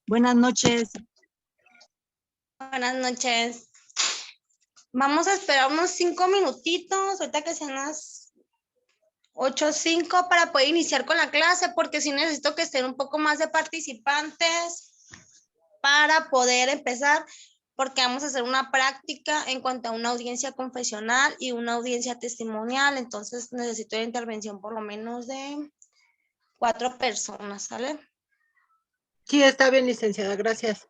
Buenas noches. Buenas noches. Vamos a esperar unos 5 minutitos, ahorita que sean las 8:05 para poder iniciar con la clase, porque sí necesito que estén un poco más de participantes para poder empezar, porque vamos a hacer una práctica en cuanto a una audiencia confesional y una audiencia testimonial, entonces necesito la intervención por lo menos de 4 personas, ¿sale? Sí, está bien, licenciada, gracias.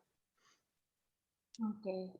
Ok.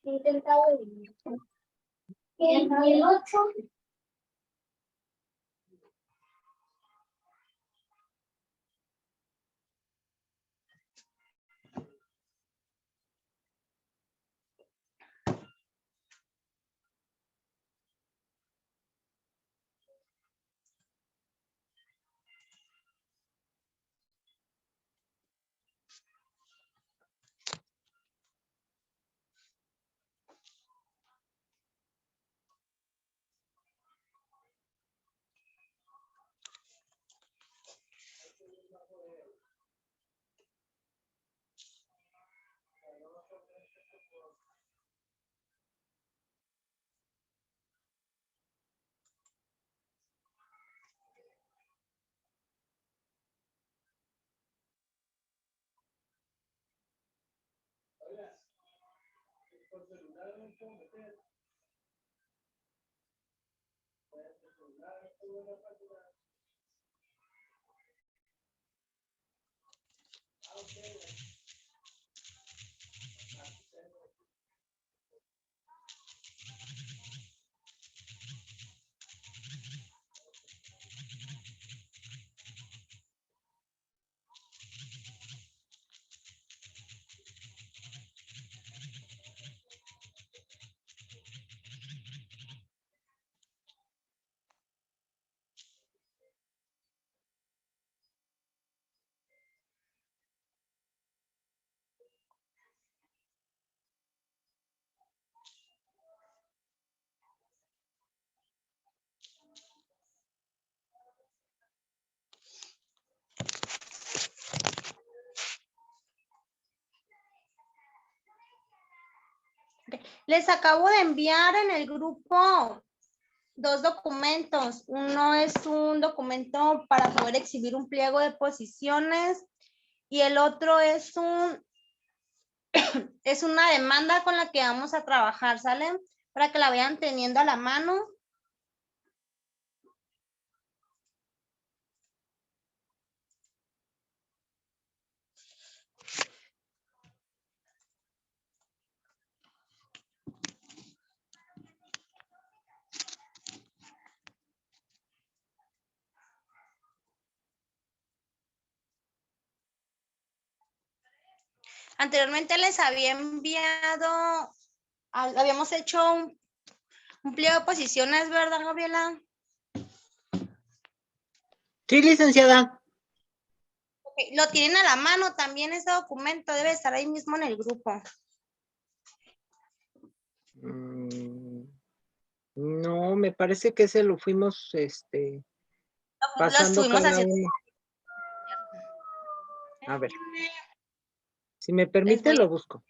Intentado el 8. Les acabo de enviar en el grupo 2 documentos. Uno es un documento para poder exhibir un pliego de posiciones y el otro es es una demanda con la que vamos a trabajar, ¿sale? Para que la vayan teniendo a la mano. Anteriormente les había enviado, habíamos hecho un pliego de posiciones, ¿verdad, Gabriela? Sí, licenciada. Okay. Lo tienen a la mano también ese documento, debe estar ahí mismo en el grupo. No, me parece que ese lo fuimos Lo pasando estuvimos cada haciendo. uno. A ver. Si me Les permite, voy lo busco.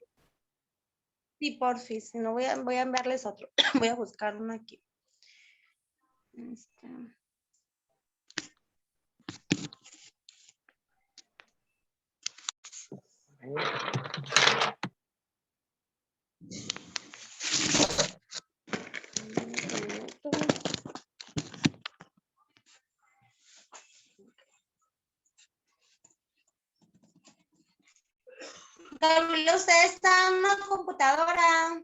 Sí, porfis, si no voy a enviarles otro. Voy a buscar uno aquí. Gabriela, usted está en una computadora.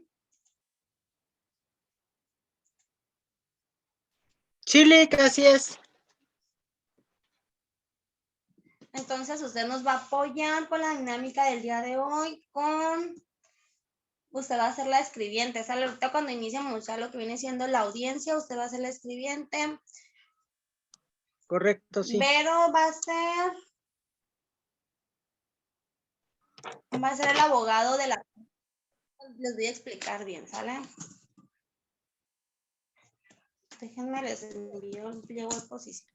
Chile, así es. Entonces usted nos va a apoyar con la dinámica del día de hoy usted va a ser la escribiente. ¿Sale? Ahorita cuando iniciamos ya lo que viene siendo la audiencia, usted va a ser la escribiente. Correcto, sí. Vero va a ser el abogado de la... Les voy a explicar bien, ¿sale? Déjenme les envío el pliego de posición.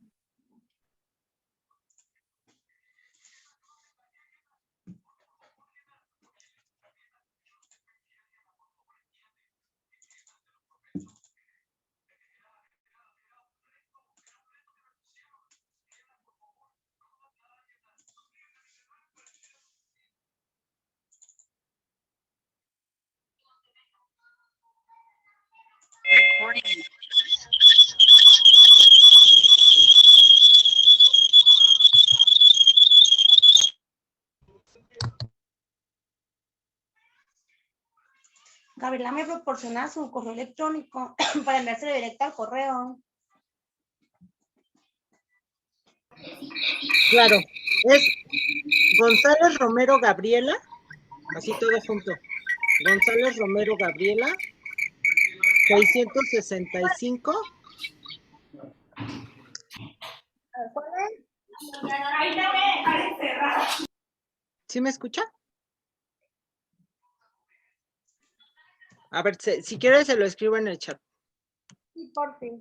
Gabriela me proporciona su correo electrónico para enviárselo directo al correo. Claro, es González Romero Gabriela, así todo junto. González Romero Gabriela, 665. ¿Sí me escucha? A ver, si quiere se lo escribo en el chat. Sí, por fin.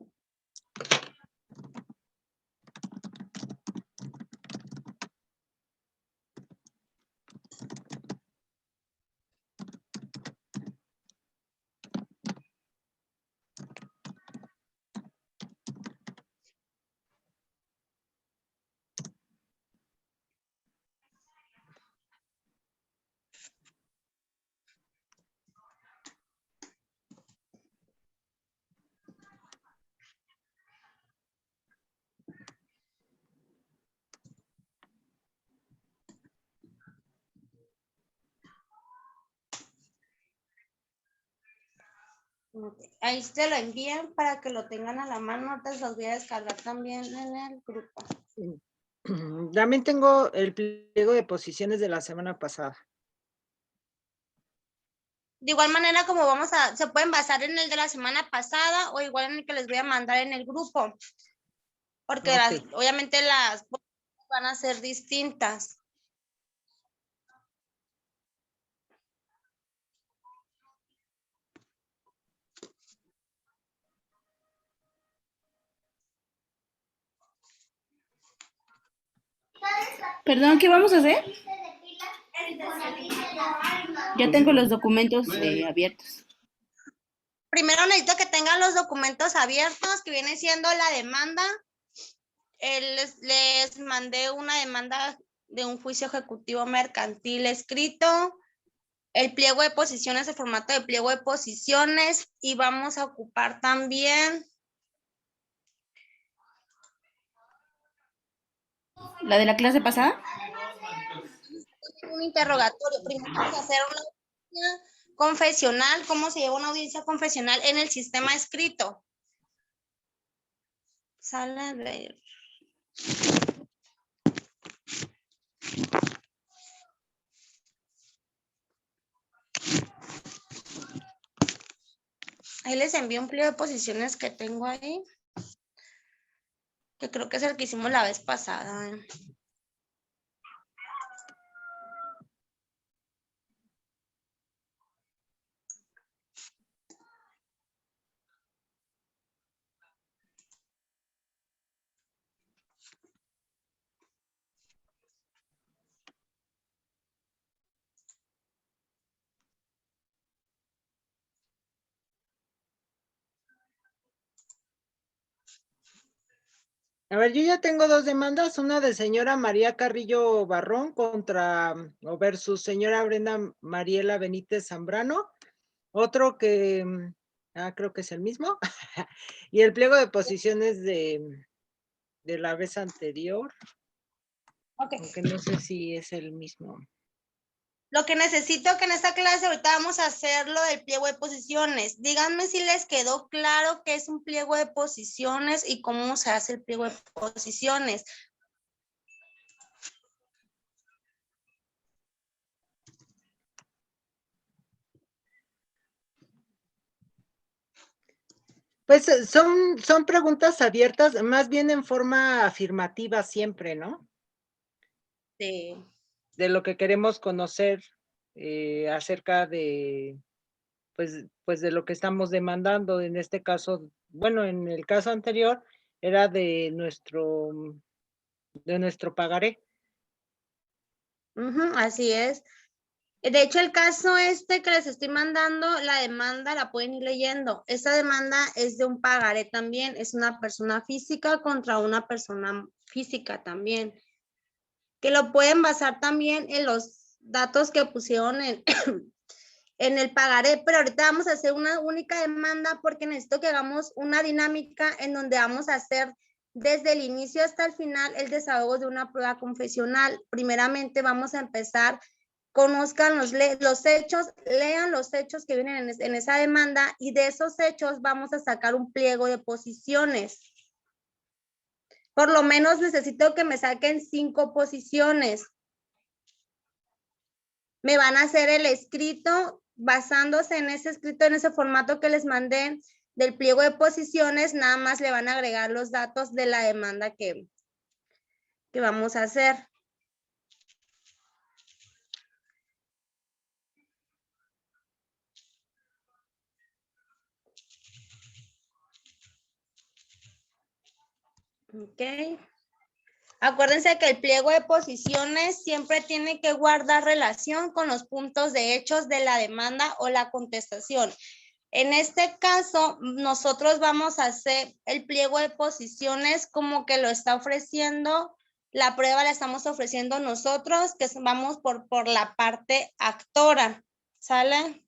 Ok, ahí se lo envían para que lo tengan a la mano. Ahorita los voy a descargar también en el grupo. También tengo el pliego de posiciones de la semana pasada. De igual manera, como se pueden basar en el de la semana pasada o igual en el que les voy a mandar en el grupo. Porque Ok. obviamente las van a ser distintas. Perdón, ¿qué vamos a hacer? Ya tengo los documentos abiertos. Primero necesito que tengan los documentos abiertos, que viene siendo la demanda. Les mandé una demanda de un juicio ejecutivo mercantil escrito, el pliego de posiciones, el formato de pliego de posiciones, y vamos a ocupar también ¿La de la clase pasada? un interrogatorio. Primero vamos a hacer una audiencia confesional, cómo se lleva una audiencia confesional en el sistema escrito. Sala de... Ahí les envío un pliego de posiciones que tengo ahí, que creo que es el que hicimos la vez pasada. A ver, yo ya tengo dos demandas, una de señora María Carrillo Barrón contra o versus señora Brenda Mariela Benítez Zambrano, otro que creo que es el mismo, y el pliego de posiciones de la vez anterior, Okay. aunque no sé si es el mismo. Lo que necesito que en esta clase ahorita vamos a hacer lo del pliego de posiciones. Díganme si les quedó claro qué es un pliego de posiciones y cómo se hace el pliego de posiciones. Pues son preguntas abiertas, más bien en forma afirmativa siempre, ¿no? Sí. De lo que queremos conocer acerca pues de lo que estamos demandando. En este caso, bueno, en el caso anterior era de nuestro pagaré. Así es. De hecho, el caso este que les estoy mandando, la demanda la pueden ir leyendo. Esa demanda es de un pagaré también, es una persona física contra una persona física también, que lo pueden basar también en los datos que pusieron en el pagaré, pero ahorita vamos a hacer una única demanda porque necesito que hagamos una dinámica en donde vamos a hacer desde el inicio hasta el final el desahogo de una prueba confesional. Primeramente vamos a empezar, conozcan los hechos, lean los hechos que vienen en esa demanda y de esos hechos vamos a sacar un pliego de posiciones. Por lo menos necesito que me saquen 5 posiciones. Me van a hacer el escrito basándose en ese escrito, en ese formato que les mandé del pliego de posiciones, nada más le van a agregar los datos de la demanda que vamos a hacer. Ok. Acuérdense que el pliego de posiciones siempre tiene que guardar relación con los puntos de hechos de la demanda o la contestación. En este caso, nosotros vamos a hacer el pliego de posiciones como que lo está ofreciendo, la prueba la estamos ofreciendo nosotros, que vamos por la parte actora, ¿sale?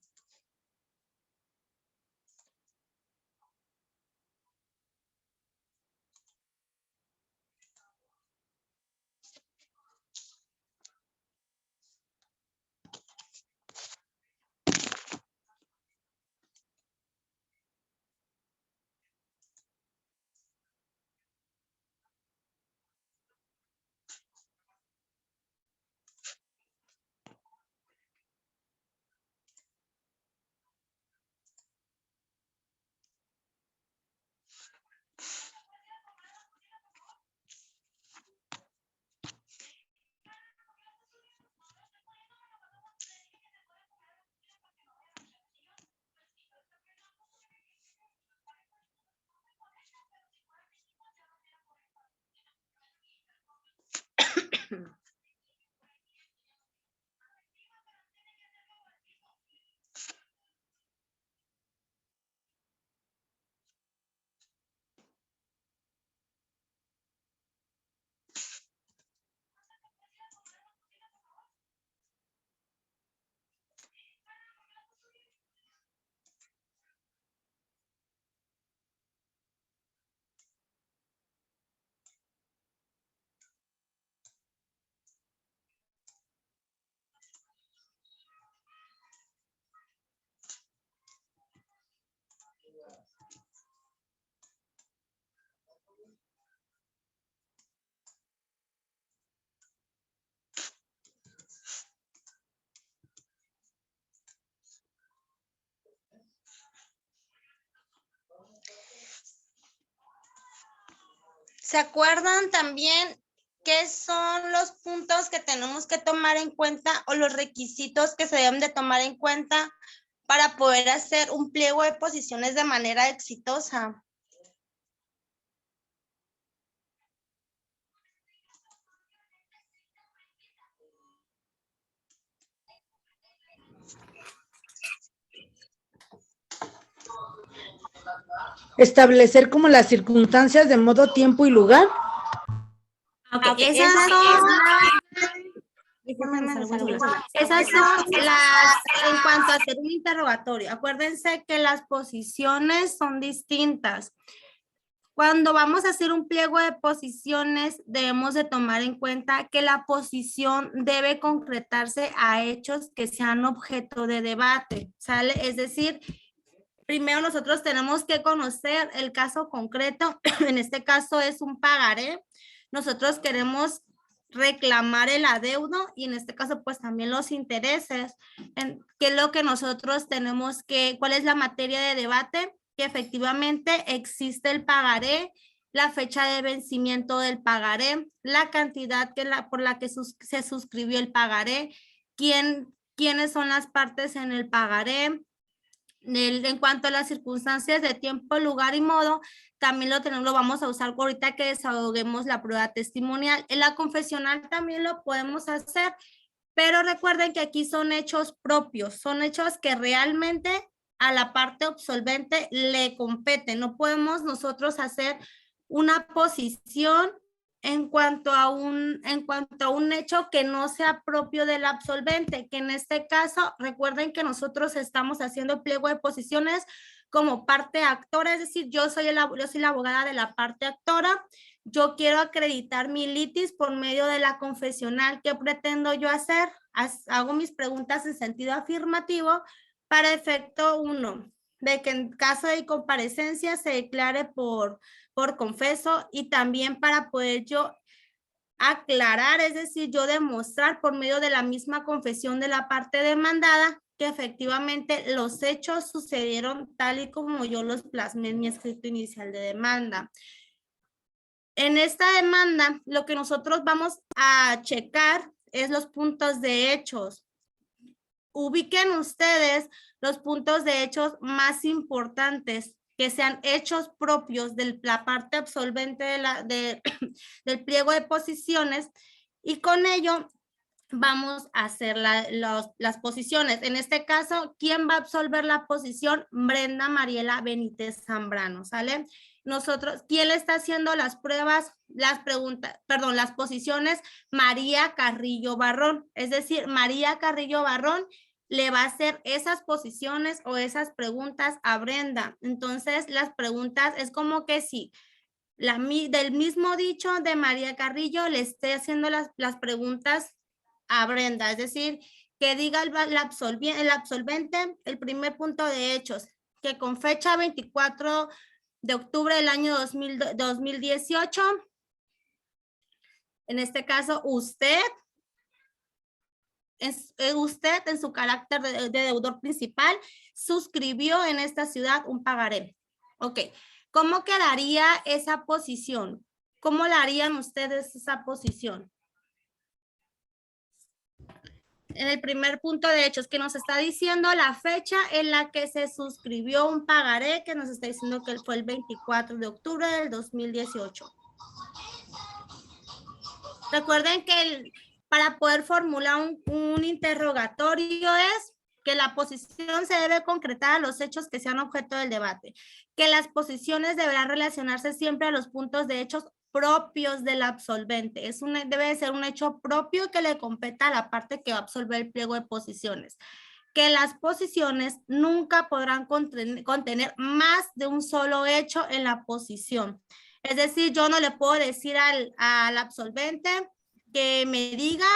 ¿Se acuerdan también qué son los puntos que tenemos que tomar en cuenta o los requisitos que se deben de tomar en cuenta para poder hacer un pliego de posiciones de manera exitosa? Establecer como las circunstancias de modo, tiempo y lugar. Esas son las, en cuanto a hacer un interrogatorio. Acuérdense que las posiciones son distintas. Cuando vamos a hacer un pliego de posiciones, debemos de tomar en cuenta que la posición debe concretarse a hechos que sean objeto de debate, ¿sale? Es decir, primero nosotros tenemos que conocer el caso concreto. En este caso es un pagaré. Nosotros queremos reclamar el adeudo y en este caso pues también los intereses. ¿Qué es lo que nosotros tenemos que, cuál es la materia de debate? Que efectivamente existe el pagaré, la fecha de vencimiento del pagaré, la cantidad por la que se suscribió el pagaré, quiénes son las partes en el pagaré. En cuanto a las circunstancias de tiempo, lugar y modo, también lo vamos a usar ahorita que desahoguemos la prueba testimonial. En la confesional también lo podemos hacer, pero recuerden que aquí son hechos propios, son hechos que realmente a la parte absolvente le competen. No podemos nosotros hacer una posición en cuanto a un hecho que no sea propio del absolvente, que en este caso, recuerden que nosotros estamos haciendo pliego de posiciones como parte actora, es decir, yo soy la abogada de la parte actora, yo quiero acreditar mi litis por medio de la confesional. ¿Qué pretendo yo hacer? Hago mis preguntas en sentido afirmativo para efecto 1, de que en caso de comparecencia se declare por confeso y también para poder yo aclarar, es decir, yo demostrar por medio de la misma confesión de la parte demandada que efectivamente los hechos sucedieron tal y como yo los plasmé en mi escrito inicial de demanda. En esta demanda, lo que nosotros vamos a checar es los puntos de hechos. Ubiquen ustedes los puntos de hechos más importantes que sean hechos propios de la parte absolvente del pliego de posiciones y con ello vamos a hacer las posiciones. En este caso, ¿quién va a absolver la posición? Brenda Mariela Benítez Zambrano, ¿sale? Nosotros, ¿quién le está haciendo las pruebas, las posiciones? María Carrillo Barrón. Es decir, María Carrillo Barrón le va a hacer esas posiciones o esas preguntas a Brenda. Entonces, las preguntas es como que si del mismo dicho de María Carrillo le esté haciendo las preguntas a Brenda. Es decir, que diga el absolvente el primer punto de hechos, que con fecha 24 de octubre del año 2018, en este caso usted en su carácter de deudor principal suscribió en esta ciudad un pagaré. Ok, ¿cómo quedaría esa posición? ¿Cómo la harían ustedes esa posición? En el primer punto de hechos que nos está diciendo la fecha en la que se suscribió un pagaré, que nos está diciendo que fue el 24 de octubre del 2018. Recuerden que para poder formular un interrogatorio es que la posición se debe concretar a los hechos que sean objeto del debate, que las posiciones deberán relacionarse siempre a los puntos de hechos propios del absolvente. Debe de ser un hecho propio que le competa a la parte que va a absolver el pliego de posiciones. Que las posiciones nunca podrán contener más de un solo hecho en la posición. Es decir, yo no le puedo decir al absolvente que me diga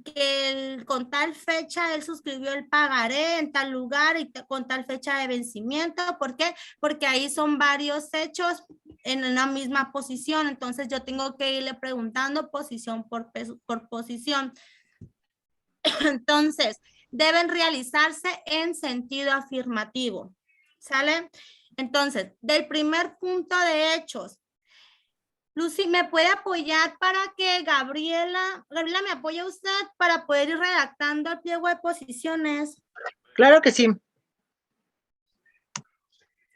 que con tal fecha él suscribió el pagaré en tal lugar y con tal fecha de vencimiento. ¿Por qué? Porque ahí son varios hechos en una misma posición. Entonces yo tengo que irle preguntando posición por posición. Entonces, deben realizarse en sentido afirmativo. ¿Sale? Entonces, del primer punto de hechos, Lucy, ¿me puede apoyar para que Gabriela me apoya usted para poder ir redactando el pliego de posiciones? Claro que sí.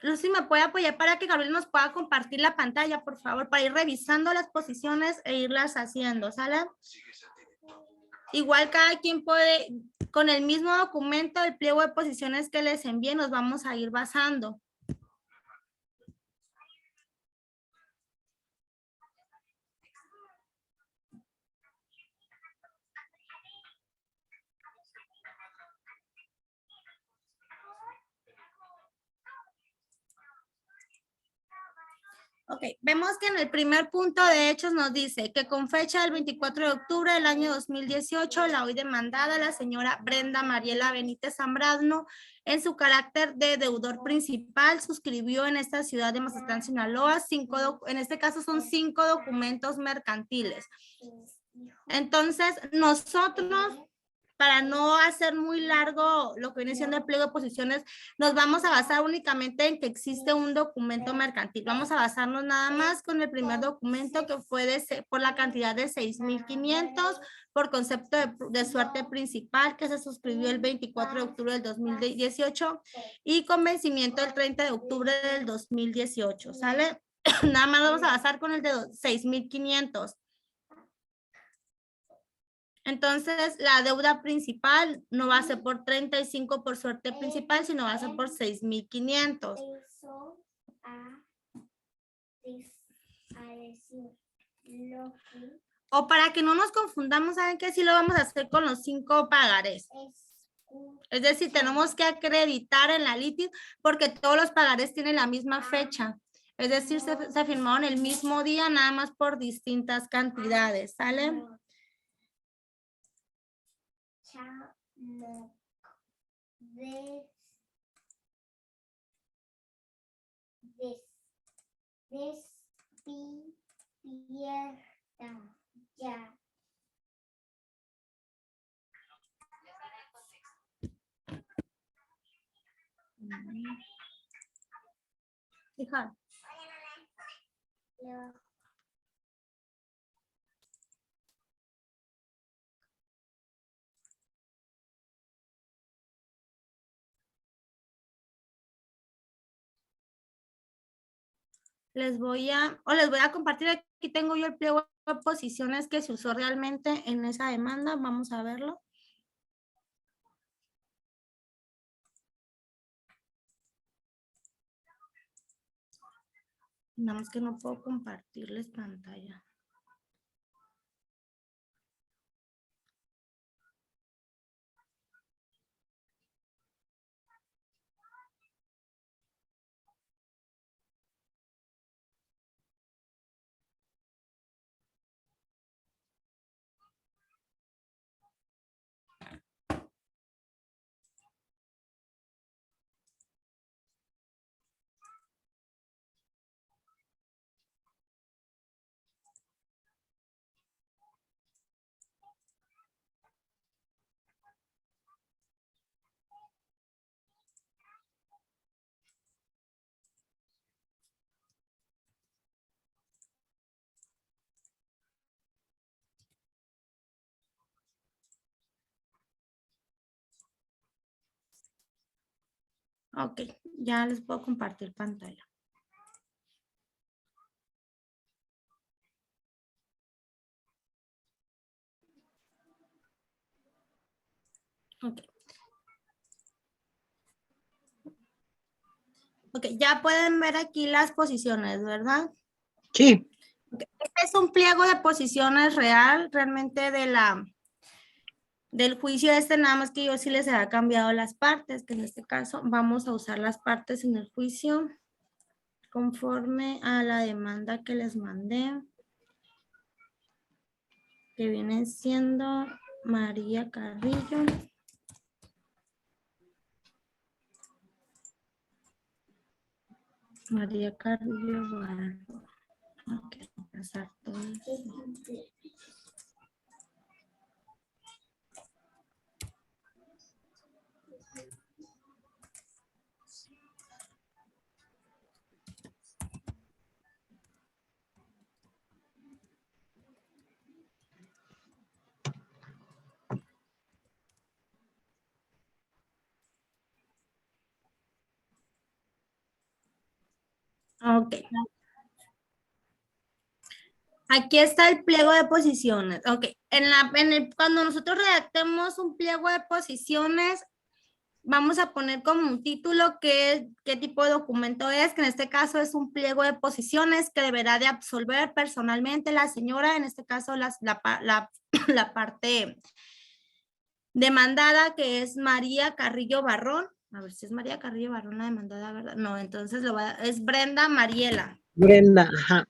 Lucy, ¿me puede apoyar para que Gabriela nos pueda compartir la pantalla, por favor, para ir revisando las posiciones e irlas haciendo, ¿sale? Igual cada quien puede, con el mismo documento, el pliego de posiciones que les envíe, nos vamos a ir basando. Ok, vemos que en el primer punto de hechos nos dice que con fecha del 24 de octubre del año 2018, la hoy demandada, la señora Brenda Mariela Benítez Zambrano, en su carácter de deudor principal, suscribió en esta ciudad de Mazatlán, Sinaloa, en este caso son 5 documentos mercantiles. Entonces, nosotros, para no hacer muy largo lo que viene siendo el pliego de posiciones, nos vamos a basar únicamente en que existe un documento mercantil. Vamos a basarnos nada más con el primer documento que fue por la cantidad de 6,500 por concepto de suerte principal que se suscribió el 24 de octubre del 2018 y con vencimiento el 30 de octubre del 2018. ¿Sale? Nada más vamos a basar con el de 6,500. Entonces, la deuda principal no va a ser por 35 por suerte principal, sino va a ser por 6,500. O para que no nos confundamos, ¿saben qué? Sí lo vamos a hacer con los 5 pagarés. Es decir, tenemos que acreditar en la litis porque todos los pagarés tienen la misma fecha. Es decir, se firmaron el mismo día, nada más por distintas cantidades, ¿sale? Despierta ya. Hija. Les voy a compartir, aquí tengo yo el pliego de posiciones que se usó realmente en esa demanda, vamos a verlo. Nada más que no puedo compartirles pantalla. Ok, ya les puedo compartir pantalla. Ok. Ok, ya pueden ver aquí las posiciones, ¿verdad? Sí. Okay. Este es un pliego de posiciones real, realmente del juicio nada más que yo sí les había cambiado las partes, que en este caso vamos a usar las partes en el juicio conforme a la demanda que les mandé, que viene siendo María Carrillo. María Carrillo Barón. Ok, pasar todo esto. Ok. Aquí está el pliego de posiciones. Ok. Cuando nosotros redactemos un pliego de posiciones, vamos a poner como un título qué tipo de documento es, que en este caso es un pliego de posiciones que deberá de absolver personalmente la señora, en este caso la parte demandada, que es María Carrillo Barrón. A ver si es María Carrillo Barrón la demandada, ¿verdad? No, entonces es Brenda Mariela. Brenda, ajá.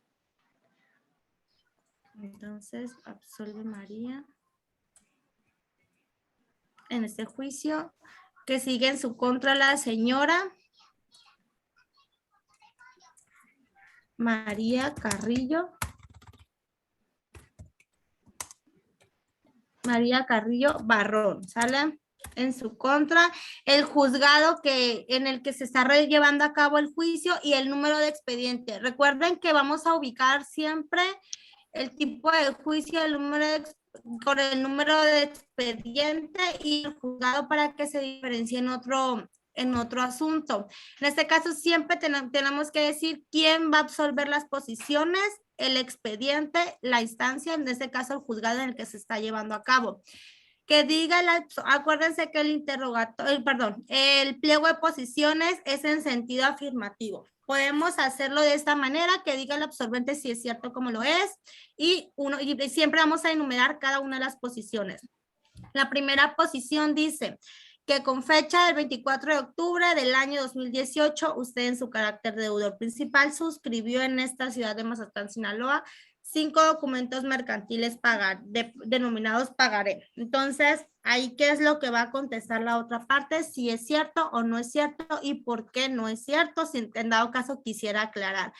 Entonces, absolve María en este juicio, que sigue en su contra la señora María Carrillo Barrón, ¿sale? En su contra, el juzgado en el que se está llevando a cabo el juicio y el número de expediente. Recuerden que vamos a ubicar siempre el tipo de juicio, con el número de expediente y el juzgado para que se diferencie en otro asunto. En este caso siempre tenemos que decir quién va a absolver las posiciones, el expediente, la instancia, en este caso el juzgado en el que se está llevando a cabo. Que diga, acuérdense que el pliego de posiciones es en sentido afirmativo. Podemos hacerlo de esta manera, que diga el absolvente si es cierto como lo es, y siempre vamos a enumerar cada una de las posiciones. La primera posición dice que con fecha del 24 de octubre del año 2018, usted en su carácter de deudor principal suscribió en esta ciudad de Mazatlán, Sinaloa, 5 documentos mercantiles denominados pagaré. Entonces, ahí qué es lo que va a contestar la otra parte, si es cierto o no es cierto y por qué no es cierto, si en dado caso quisiera aclarar.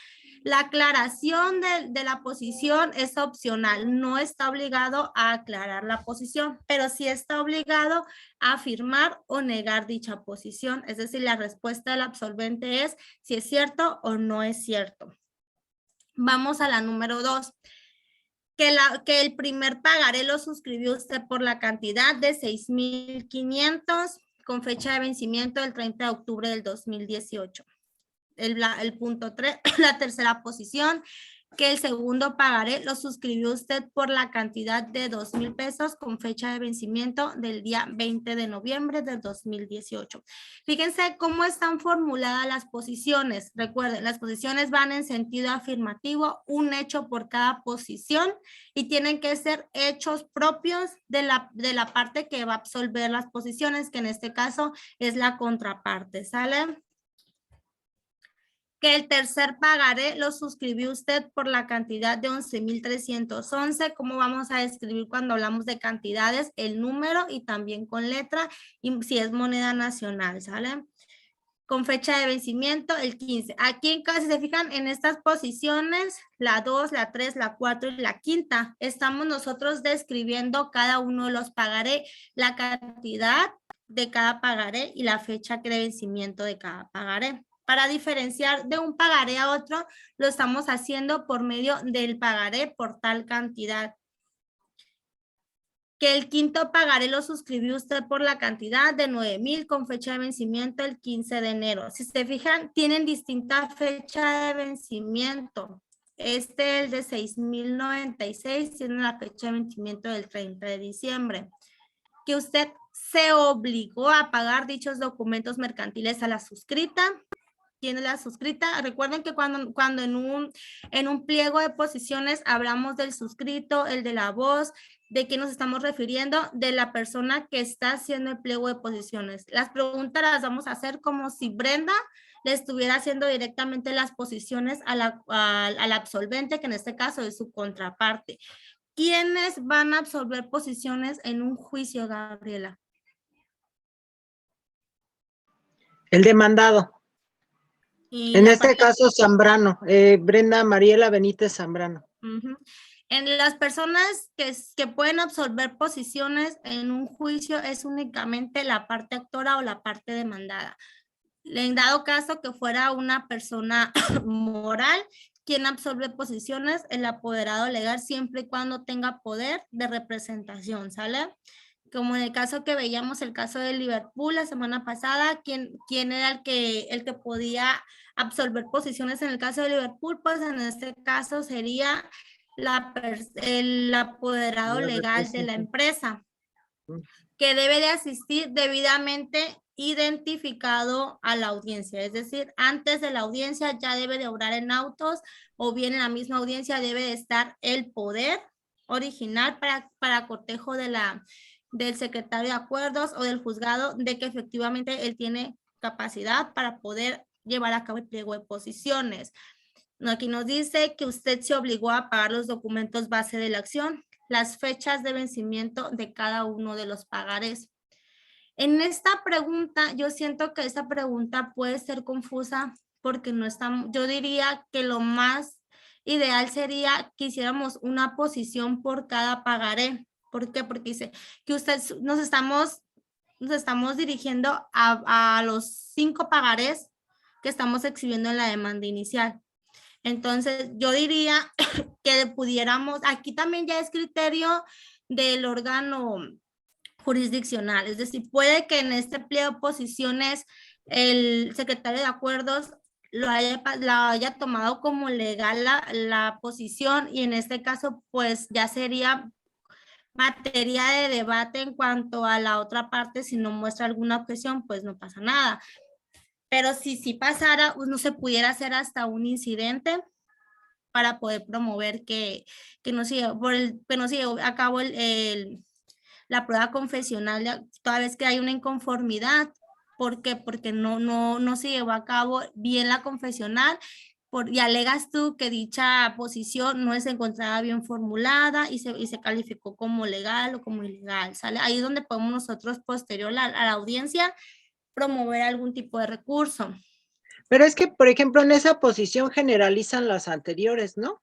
La aclaración de la posición es opcional, no está obligado a aclarar la posición, pero sí está obligado a afirmar o negar dicha posición. Es decir, la respuesta del absolvente es si es cierto o no es cierto. Vamos a la número 2. Que el primer pagaré lo suscribió usted por la cantidad de 6,500 con fecha de vencimiento del 30 de octubre del 2018. El punto 3, la tercera posición, que el segundo pagaré lo suscribió usted por la cantidad de 2,000 pesos con fecha de vencimiento del día 20 de noviembre del 2018. Fíjense cómo están formuladas las posiciones. Recuerden, las posiciones van en sentido afirmativo, un hecho por cada posición y tienen que ser hechos propios de la parte que va a absolver las posiciones, que en este caso es la contraparte, ¿sale? Que el tercer pagaré lo suscribió usted por la cantidad de 11,311. ¿Cómo vamos a escribir cuando hablamos de cantidades? El número y también con letra, y si es moneda nacional, ¿sale? Con fecha de vencimiento el 15. Aquí, si se fijan en estas posiciones, la 2, la 3, la 4 y la quinta, estamos nosotros describiendo cada uno de los pagaré, la cantidad de cada pagaré y la fecha de vencimiento de cada pagaré. Para diferenciar de un pagaré a otro, lo estamos haciendo por medio del pagaré por tal cantidad. Que el quinto pagaré lo suscribió usted por la cantidad de 9,000 con fecha de vencimiento el 15 de enero. Si se fijan, tienen distinta fecha de vencimiento. El de 6,096, tiene la fecha de vencimiento del 30 de diciembre. que usted se obligó a pagar dichos documentos mercantiles a la suscrita. ¿Quién es la suscrita? Recuerden que cuando en un pliego de posiciones hablamos del suscrito, el de la voz, ¿de qué nos estamos refiriendo? De la persona que está haciendo el pliego de posiciones. Las preguntas las vamos a hacer como si Brenda le estuviera haciendo directamente las posiciones al absolvente, que en este caso es su contraparte. ¿Quiénes van a absolver posiciones en un juicio, Gabriela? El demandado. Y En la este parte- caso, Zambrano, Brenda Mariela Benítez Zambrano. Ujú. En las personas que pueden absolver posiciones en un juicio es únicamente la parte actora o la parte demandada. En dado caso que fuera una persona moral, quien absorbe posiciones, el apoderado legal, siempre y cuando tenga poder de representación, ¿sale? Como en el caso que veíamos, el caso de Liverpool la semana pasada, ¿quién era el que podía absolver posiciones en el caso de Liverpool? Pues en este caso sería el apoderado La legal de la representación. empresa, que debe de asistir debidamente identificado a la audiencia, es decir, antes de la audiencia ya debe de obrar en autos, o bien en la misma audiencia debe de estar el poder original para cortejo del secretario de acuerdos o del juzgado de que efectivamente él tiene capacidad para poder llevar a cabo el pliego de posiciones. Aquí nos dice que usted se obligó a pagar los documentos base de la acción, las fechas de vencimiento de cada uno de los pagarés. En esta pregunta, yo siento que esta pregunta puede ser confusa porque no estamos, yo diría que lo más ideal sería que hiciéramos una posición por cada pagaré. ¿Por qué? Porque dice que usted nos estamos dirigiendo a los 5 pagarés que estamos exhibiendo en la demanda inicial. Entonces, yo diría que pudiéramos, aquí también ya es criterio del órgano jurisdiccional, es decir, puede que en este pliego de posiciones el secretario de acuerdos la haya tomado como legal la posición, y en este caso pues ya sería materia de debate en cuanto a la otra parte. Si no muestra alguna objeción, pues no pasa nada. Pero si pasara, pues no se pudiera hacer hasta un incidente para poder promover que no se lleve a cabo la prueba confesional toda vez que hay una inconformidad. ¿Por qué? Porque no se llevó a cabo bien la confesional y alegas tú que dicha posición no se encontraba bien formulada y se calificó como legal o como ilegal, ¿sale? Ahí es donde podemos nosotros posterior a la audiencia promover algún tipo de recurso. Pero es que, por ejemplo, en esa posición generalizan las anteriores, ¿no?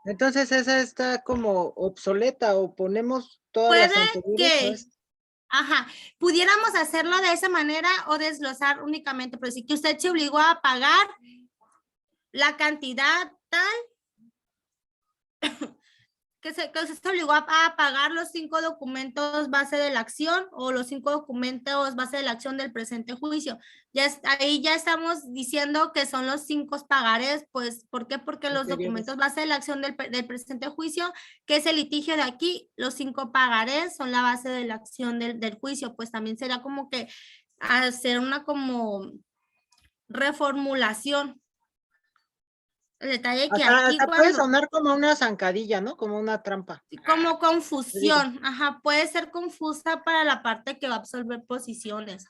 Entonces esa está como obsoleta, o ponemos todas las Puede anteriores. que, pudiéramos hacerlo de esa manera o desglosar únicamente, pero sí que usted se obligó a pagar la cantidad tal que usted se obligó a pagar los 5 documentos base de la acción o los 5 documentos base de la acción del presente juicio. Ahí ya estamos diciendo que son los 5 pagarés, pues, ¿por qué? Porque los documentos base de la acción del presente juicio, que es el litigio de aquí, los 5 pagarés son la base de la acción del juicio, pues también será como que hacer una como reformulación. El detalle que aquí Hasta puede sonar como una zancadilla, ¿no? Como una trampa. Como confusión, puede ser confusa para la parte que va a absolver posiciones.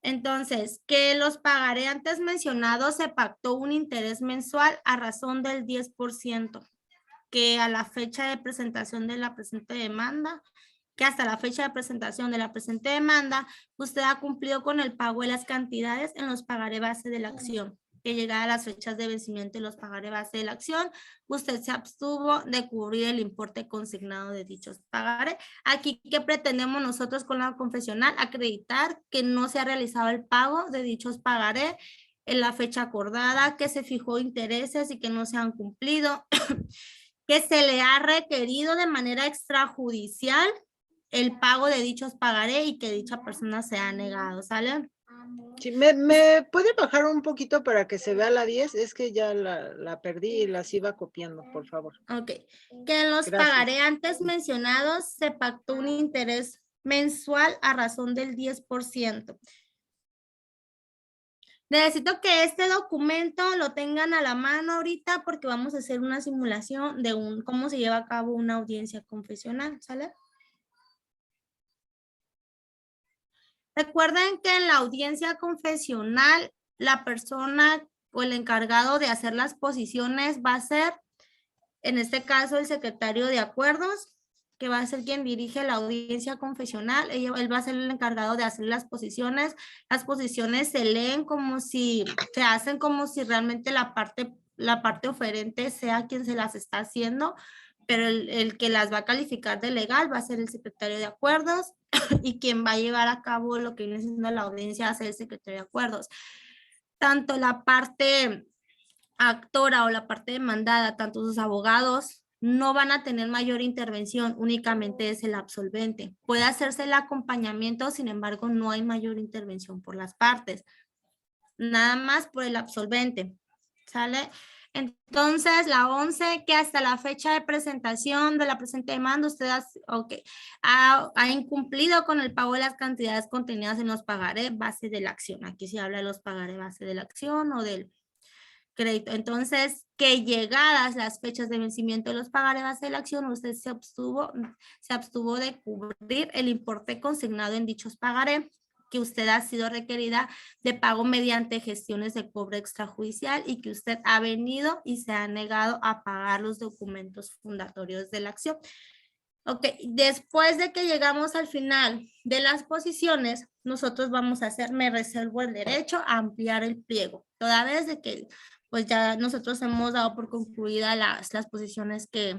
Entonces, que los pagaré antes mencionados se pactó un interés mensual a razón del 10%, que a la fecha de presentación de la presente demanda, que hasta la fecha de presentación de la presente demanda, usted ha cumplido con el pago de las cantidades en los pagaré base de la acción. Que llegada a las fechas de vencimiento y los pagaré base de la acción, usted se abstuvo de cubrir el importe consignado de dichos pagaré. Aquí, ¿qué pretendemos nosotros con la confesional? Acreditar que no se ha realizado el pago de dichos pagaré en la fecha acordada, que se fijó intereses y que no se han cumplido, que se le ha requerido de manera extrajudicial el pago de dichos pagaré y que dicha persona se ha negado, ¿sale? Sí, ¿me puede bajar un poquito para que se vea la 10? Es que ya la perdí y las iba copiando, por favor. Ok. Que en los Gracias. pagaré antes mencionados se pactó un interés mensual a razón del 10%. Necesito que este documento lo tengan a la mano ahorita porque vamos a hacer una simulación de cómo se lleva a cabo una audiencia confesional, ¿sale? Recuerden que en la audiencia confesional, la persona o el encargado de hacer las posiciones va a ser, en este caso, el secretario de acuerdos, que va a ser quien dirige la audiencia confesional. Él va a ser el encargado de hacer las posiciones. Las posiciones se leen se hacen como si realmente la parte oferente sea quien se las está haciendo, pero el que las va a calificar de legal va a ser el secretario de acuerdos y quien va a llevar a cabo lo que viene siendo la audiencia va a ser el secretario de acuerdos. Tanto la parte actora o la parte demandada, tanto sus abogados, no van a tener mayor intervención, únicamente es el absolvente. Puede hacerse el acompañamiento, sin embargo, no hay mayor intervención por las partes, nada más por el absolvente, ¿sale? Entonces, la 11, que hasta la fecha de presentación de la presente demanda, usted ha incumplido con el pago de las cantidades contenidas en los pagaré base de la acción. Aquí se habla de los pagaré base de la acción o del crédito. Entonces, que llegadas las fechas de vencimiento de los pagaré base de la acción, usted se abstuvo de cubrir el importe consignado en dichos pagaré, que usted ha sido requerida de pago mediante gestiones de cobro extrajudicial y que usted ha venido y se ha negado a pagar los documentos fundatorios de la acción. Ok, después de que llegamos al final de las posiciones, nosotros vamos a hacer, me reservo el derecho a ampliar el pliego, toda vez de que pues ya nosotros hemos dado por concluida las posiciones que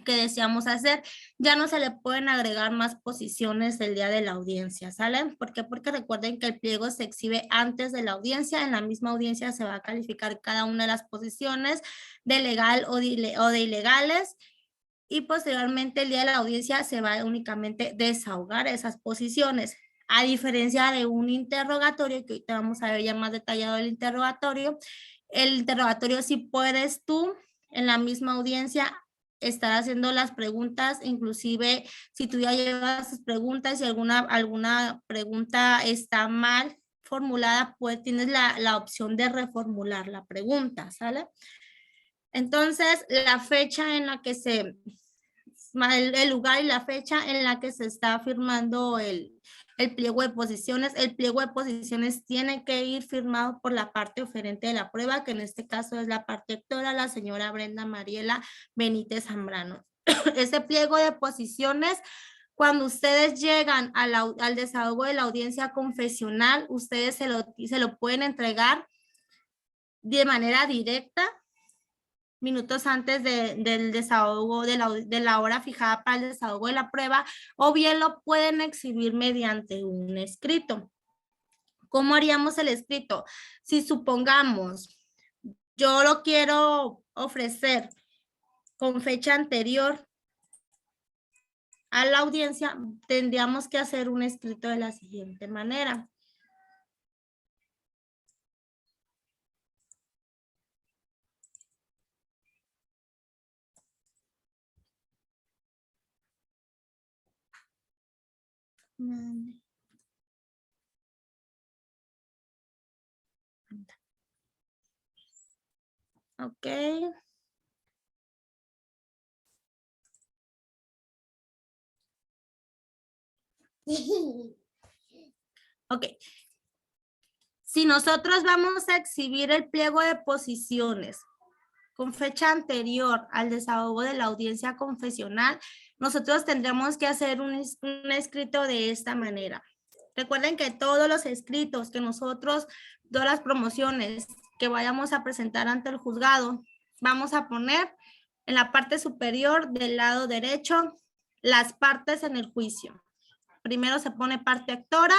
deseamos hacer. Ya no se le pueden agregar más posiciones el día de la audiencia, ¿sale? ¿Por qué? Porque recuerden que el pliego se exhibe antes de la audiencia. En la misma audiencia se va a calificar cada una de las posiciones de legal o de ilegales. Y posteriormente el día de la audiencia se va únicamente desahogar esas posiciones. A diferencia de un interrogatorio, que ahorita vamos a ver ya más detallado el interrogatorio sí puedes tú en la misma audiencia estar haciendo las preguntas, inclusive si tú ya llevas sus preguntas y alguna pregunta está mal formulada, pues tienes la opción de reformular la pregunta, ¿sale? Entonces, la fecha en la que el lugar y la fecha en la que se está firmando el pliego de posiciones. El pliego de posiciones tiene que ir firmado por la parte oferente de la prueba, que en este caso es la parte actora, la señora Brenda Mariela Benítez Zambrano. Ese pliego de posiciones, cuando ustedes llegan al desahogo de la audiencia confesional, ustedes se lo pueden entregar de manera directa minutos antes del desahogo de la hora fijada para el desahogo de la prueba, o bien lo pueden exhibir mediante un escrito. ¿Cómo haríamos el escrito? Si supongamos, yo lo quiero ofrecer con fecha anterior a la audiencia, tendríamos que hacer un escrito de la siguiente manera. Ok. Ok. Si nosotros vamos a exhibir el pliego de posiciones con fecha anterior al desahogo de la audiencia confesional, nosotros tendremos que hacer un escrito de esta manera. Recuerden que todos los escritos que nosotros, todas las promociones que vayamos a presentar ante el juzgado, vamos a poner en la parte superior del lado derecho las partes en el juicio. Primero se pone parte actora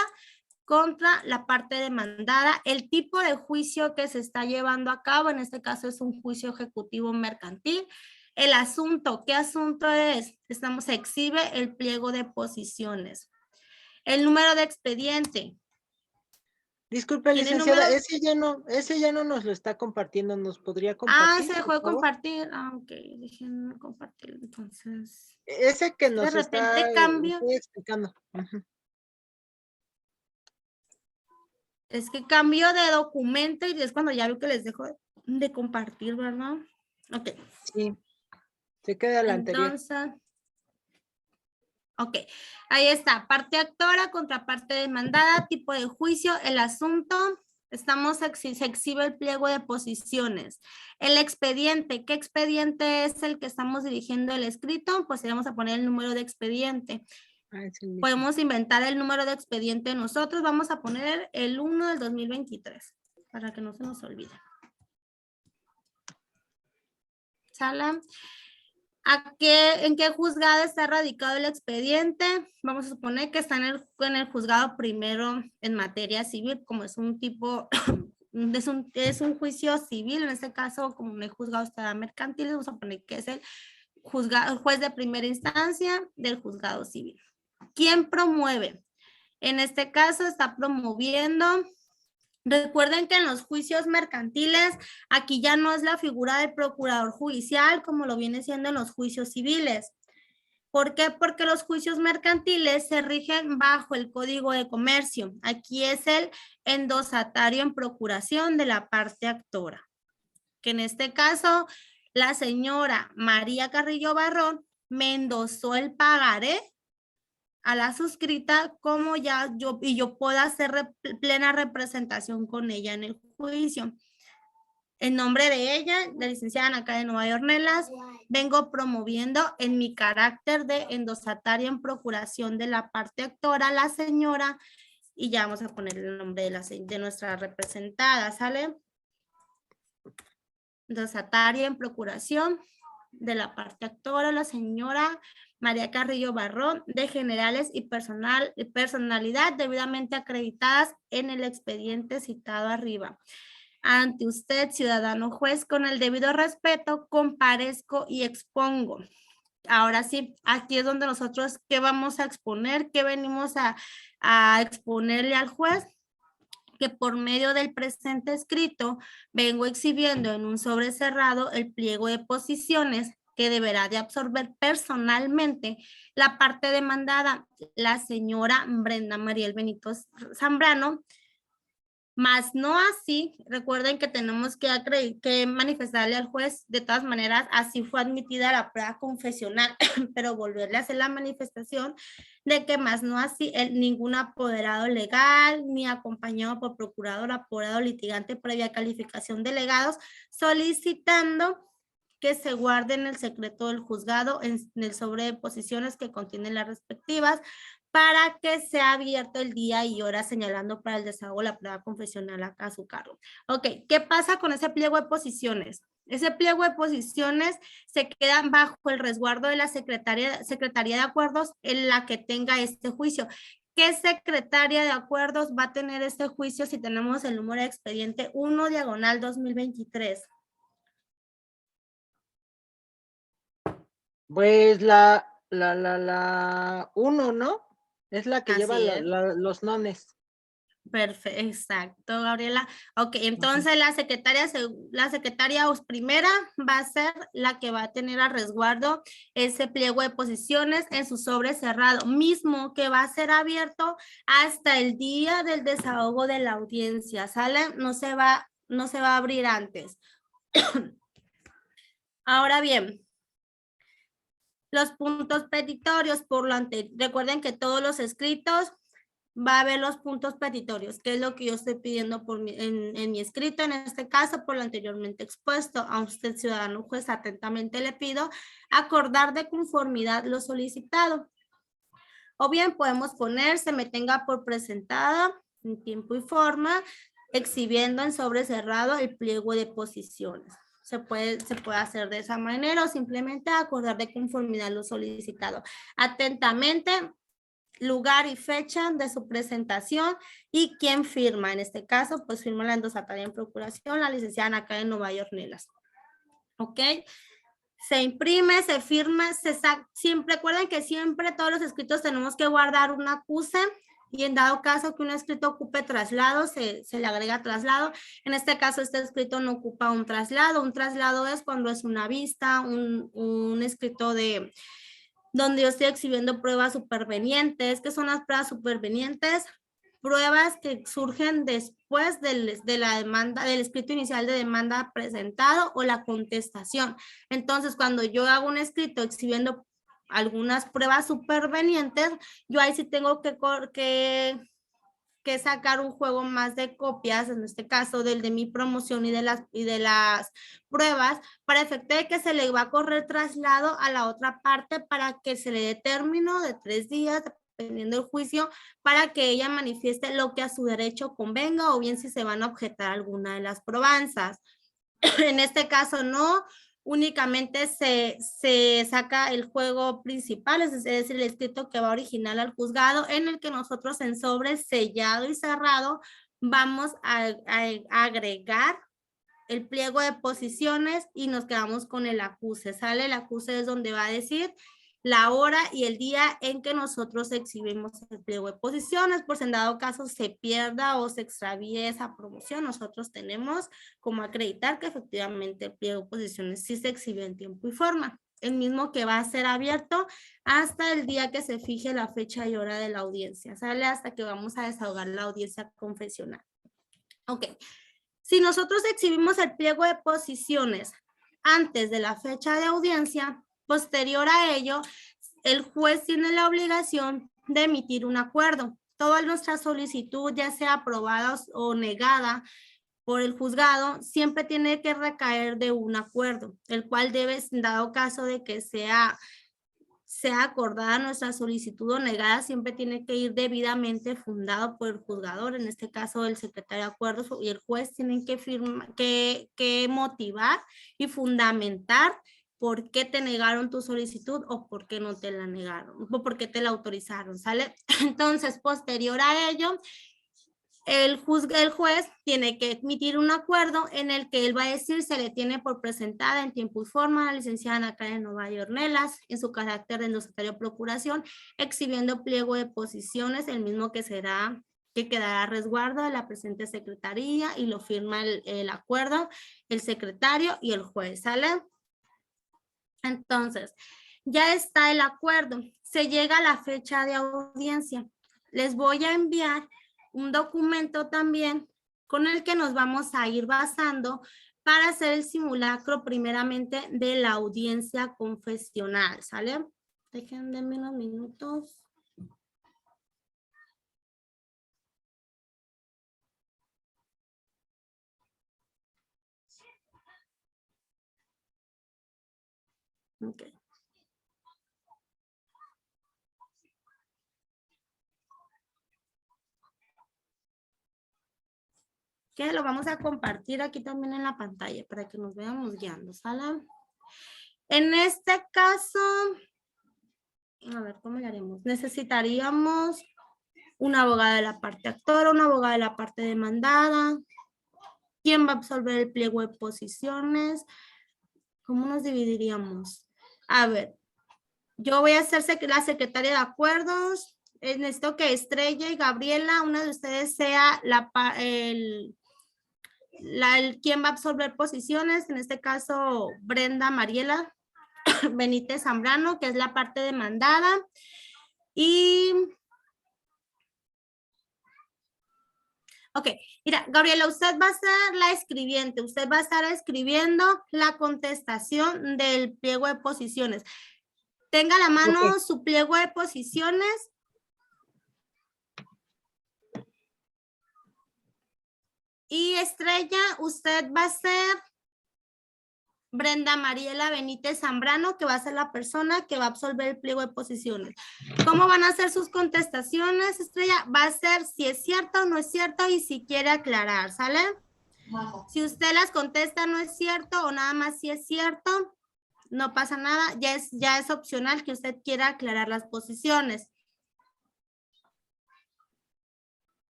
contra la parte demandada, el tipo de juicio que se está llevando a cabo, en este caso es un juicio ejecutivo mercantil, el asunto, ¿qué asunto es? Se exhibe el pliego de posiciones. El número de expediente, Disculpe, ¿Tiene licenciada, número? ese ya no nos lo está compartiendo, ¿nos podría Ah, compartir, se dejó por de favor? compartir. Ah, ok, déjenme compartir entonces. Ese que De nos está repente cambio. usted explicando. Ujú. Es que cambio de documento y es cuando ya veo que les dejo de compartir, ¿verdad? Ok, Sí, se queda la anterior. entonces, ok, ahí está, parte actora contra parte demandada, tipo de juicio, el asunto, se exhibe el pliego de posiciones. El expediente, ¿qué expediente es el que estamos dirigiendo el escrito? Pues vamos a poner el número de expediente. Ah, es el mismo. Podemos inventar el número de expediente nosotros, vamos a poner el 1 del 2023, para que no se nos olvide. ¿Sale? ¿En qué juzgado está radicado el expediente? Vamos a suponer que está en el juzgado primero en materia civil, como es un tipo, es un juicio civil, en este caso, como en el juzgado está mercantil, vamos a poner que es el juez de primera instancia del juzgado civil. ¿Quién promueve? En este caso está promoviendo. Recuerden que en los juicios mercantiles, aquí ya no es la figura del procurador judicial como lo viene siendo en los juicios civiles. ¿Por qué? Porque los juicios mercantiles se rigen bajo el Código de Comercio. Aquí es el endosatario en procuración de la parte actora. Que en este caso, la señora María Carrillo Barrón me endosó el pagaré a la suscrita como yo pueda hacer plena representación con ella en el juicio. En nombre de ella, la licenciada Ana Cadena Ornelas, vengo promoviendo en mi carácter de endosataria en procuración de la parte actora, la señora, y ya vamos a poner el nombre de nuestra representada, ¿sale? Endosataria en procuración de la parte actora, la señora María Carrillo Barrón, de generales y personalidad debidamente acreditadas en el expediente citado arriba. Ante usted, ciudadano juez, con el debido respeto, comparezco y expongo. Ahora sí, aquí es donde nosotros, ¿qué vamos a exponer? ¿Qué venimos a exponerle al juez? Que por medio del presente escrito vengo exhibiendo en un sobre cerrado el pliego de posiciones que deberá de absorber personalmente la parte demandada, la señora Brenda Mariel Benito Zambrano, más no así, recuerden que tenemos que manifestarle al juez, de todas maneras, así fue admitida la prueba confesional, pero volverle a hacer la manifestación de que más no así, ningún apoderado legal, ni acompañado por procurador, apoderado litigante previa calificación de legados, solicitando que se guarden el secreto del juzgado en el sobre de posiciones que contienen las respectivas, para que sea abierto el día y hora señalando para el desahogo la prueba confesional a su cargo. Ok, ¿qué pasa con ese pliego de posiciones? Ese pliego de posiciones se queda bajo el resguardo de la Secretaría de Acuerdos en la que tenga este juicio. ¿Qué secretaria de acuerdos va a tener este juicio si tenemos el número de expediente 1/2023? Pues la 1, ¿no? Es la que lleva Así es. los nones. Perfecto, exacto, Gabriela. Ok, entonces la secretaria primera va a ser la que va a tener a resguardo ese pliego de posiciones en su sobre cerrado, mismo que va a ser abierto hasta el día del desahogo de la audiencia, ¿sale? No se va a abrir antes. Ahora bien, los puntos petitorios, recuerden que todos los escritos va a haber los puntos petitorios, que es lo que yo estoy pidiendo en mi escrito, en este caso, por lo anteriormente expuesto. A usted, ciudadano juez, atentamente le pido acordar de conformidad lo solicitado. O bien podemos poner, se me tenga por presentada en tiempo y forma, exhibiendo en sobre cerrado el pliego de posiciones. Se puede hacer de esa manera o simplemente acordar de conformidad lo solicitado. Atentamente, lugar y fecha de su presentación y quién firma. En este caso, pues firma la endosataria en procuración, la licenciada Ana Cadena Ornelas. ¿Ok? Se imprime, se firma, siempre recuerden que siempre todos los escritos tenemos que guardar un acuse Y en dado caso que un escrito ocupe traslado, se le agrega traslado. En este caso, este escrito no ocupa un traslado. Un traslado es cuando es una vista, un escrito de donde yo estoy exhibiendo pruebas supervenientes. ¿Qué son las pruebas supervenientes? Pruebas que surgen después de la demanda, del escrito inicial de demanda presentado o la contestación. Entonces, cuando yo hago un escrito exhibiendo algunas pruebas supervenientes, yo ahí sí tengo que sacar un juego más de copias, en este caso del de mi promoción y de las pruebas, para efecto de que se le va a correr traslado a la otra parte para que se le dé término de 3 días, dependiendo del juicio, para que ella manifieste lo que a su derecho convenga o bien si se van a objetar alguna de las probanzas. En este caso no, únicamente se saca el juego principal, es decir, el escrito que va original al juzgado, en el que nosotros en sobre sellado y cerrado vamos a agregar el pliego de posiciones y nos quedamos con el acuse. Sale el acuse es donde va a decir la hora y el día en que nosotros exhibimos el pliego de posiciones, por si en dado caso se pierda o se extravíe esa promoción, nosotros tenemos como acreditar que efectivamente el pliego de posiciones sí se exhibió en tiempo y forma, el mismo que va a ser abierto hasta el día que se fije la fecha y hora de la audiencia, sale hasta que vamos a desahogar la audiencia confesional. Ok, si nosotros exhibimos el pliego de posiciones antes de la fecha de audiencia, posterior a ello, el juez tiene la obligación de emitir un acuerdo. Toda nuestra solicitud, ya sea aprobada o negada por el juzgado, siempre tiene que recaer de un acuerdo, el cual debe, dado caso de que sea acordada nuestra solicitud o negada, siempre tiene que ir debidamente fundado por el juzgador, en este caso el secretario de acuerdos y el juez tienen que motivar y fundamentar por qué te negaron tu solicitud o por qué no te la negaron, o por qué te la autorizaron, ¿sale? Entonces, posterior a ello, el juez tiene que emitir un acuerdo en el que él va a decir se le tiene por presentada en tiempo y forma a la licenciada Ana Karen Ovalle Ornelas en su carácter de endosatario de procuración, exhibiendo pliego de posiciones, el mismo que quedará a resguardo de la presente secretaría y lo firma el acuerdo, el secretario y el juez, ¿sale? Entonces, ya está el acuerdo, se llega a la fecha de audiencia. Les voy a enviar un documento también con el que nos vamos a ir basando para hacer el simulacro primeramente de la audiencia confesional, ¿sale? Déjenme unos minutos. Ok. Que lo vamos a compartir aquí también en la pantalla para que nos veamos guiando, ¿sale? En este caso, a ver, ¿cómo le haremos? Necesitaríamos una abogada de la parte actora, una abogada de la parte demandada. ¿Quién va a absolver el pliego de posiciones? ¿Cómo nos dividiríamos? A ver, yo voy a ser la secretaria de acuerdos. Necesito que Estrella y Gabriela, una de ustedes sea quien va a absolver posiciones. En este caso, Brenda Mariela Benítez Zambrano, que es la parte demandada. Y ok, mira, Gabriela, usted va a ser la escribiente, usted va a estar escribiendo la contestación del pliego de posiciones. Tenga a la mano su pliego de posiciones. Y Estrella, usted va a ser Brenda Mariela Benítez Zambrano, que va a ser la persona que va a absolver el pliego de posiciones. ¿Cómo van a ser sus contestaciones, Estrella? Va a ser si es cierto o no es cierto y si quiere aclarar, ¿sale? Si usted las contesta no es cierto o nada más si es cierto, no pasa nada, ya es opcional que usted quiera aclarar las posiciones.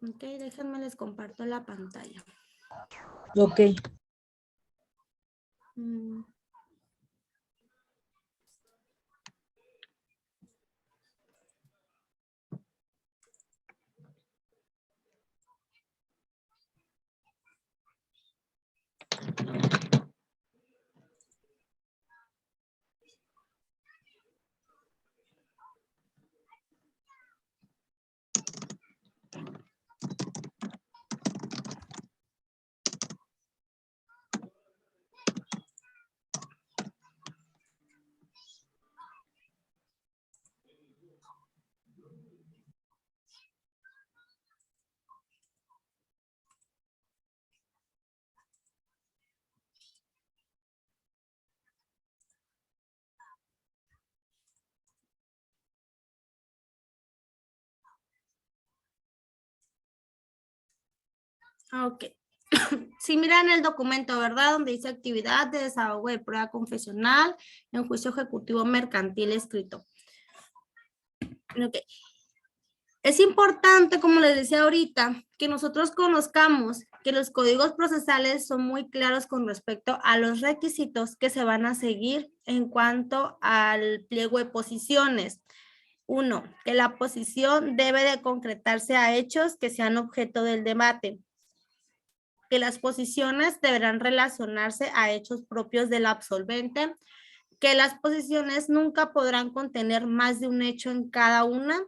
Ok, déjenme les comparto la pantalla. Ok. Ok. Si miran el documento, ¿verdad? Donde dice actividad de desahogo de prueba confesional en juicio ejecutivo mercantil escrito. Ok. Es importante, como les decía ahorita, que nosotros conozcamos que los códigos procesales son muy claros con respecto a los requisitos que se van a seguir en cuanto al pliego de posiciones. 1, que la posición debe de concretarse a hechos que sean objeto del debate. Que las posiciones deberán relacionarse a hechos propios del absolvente. Que las posiciones nunca podrán contener más de un hecho en cada una.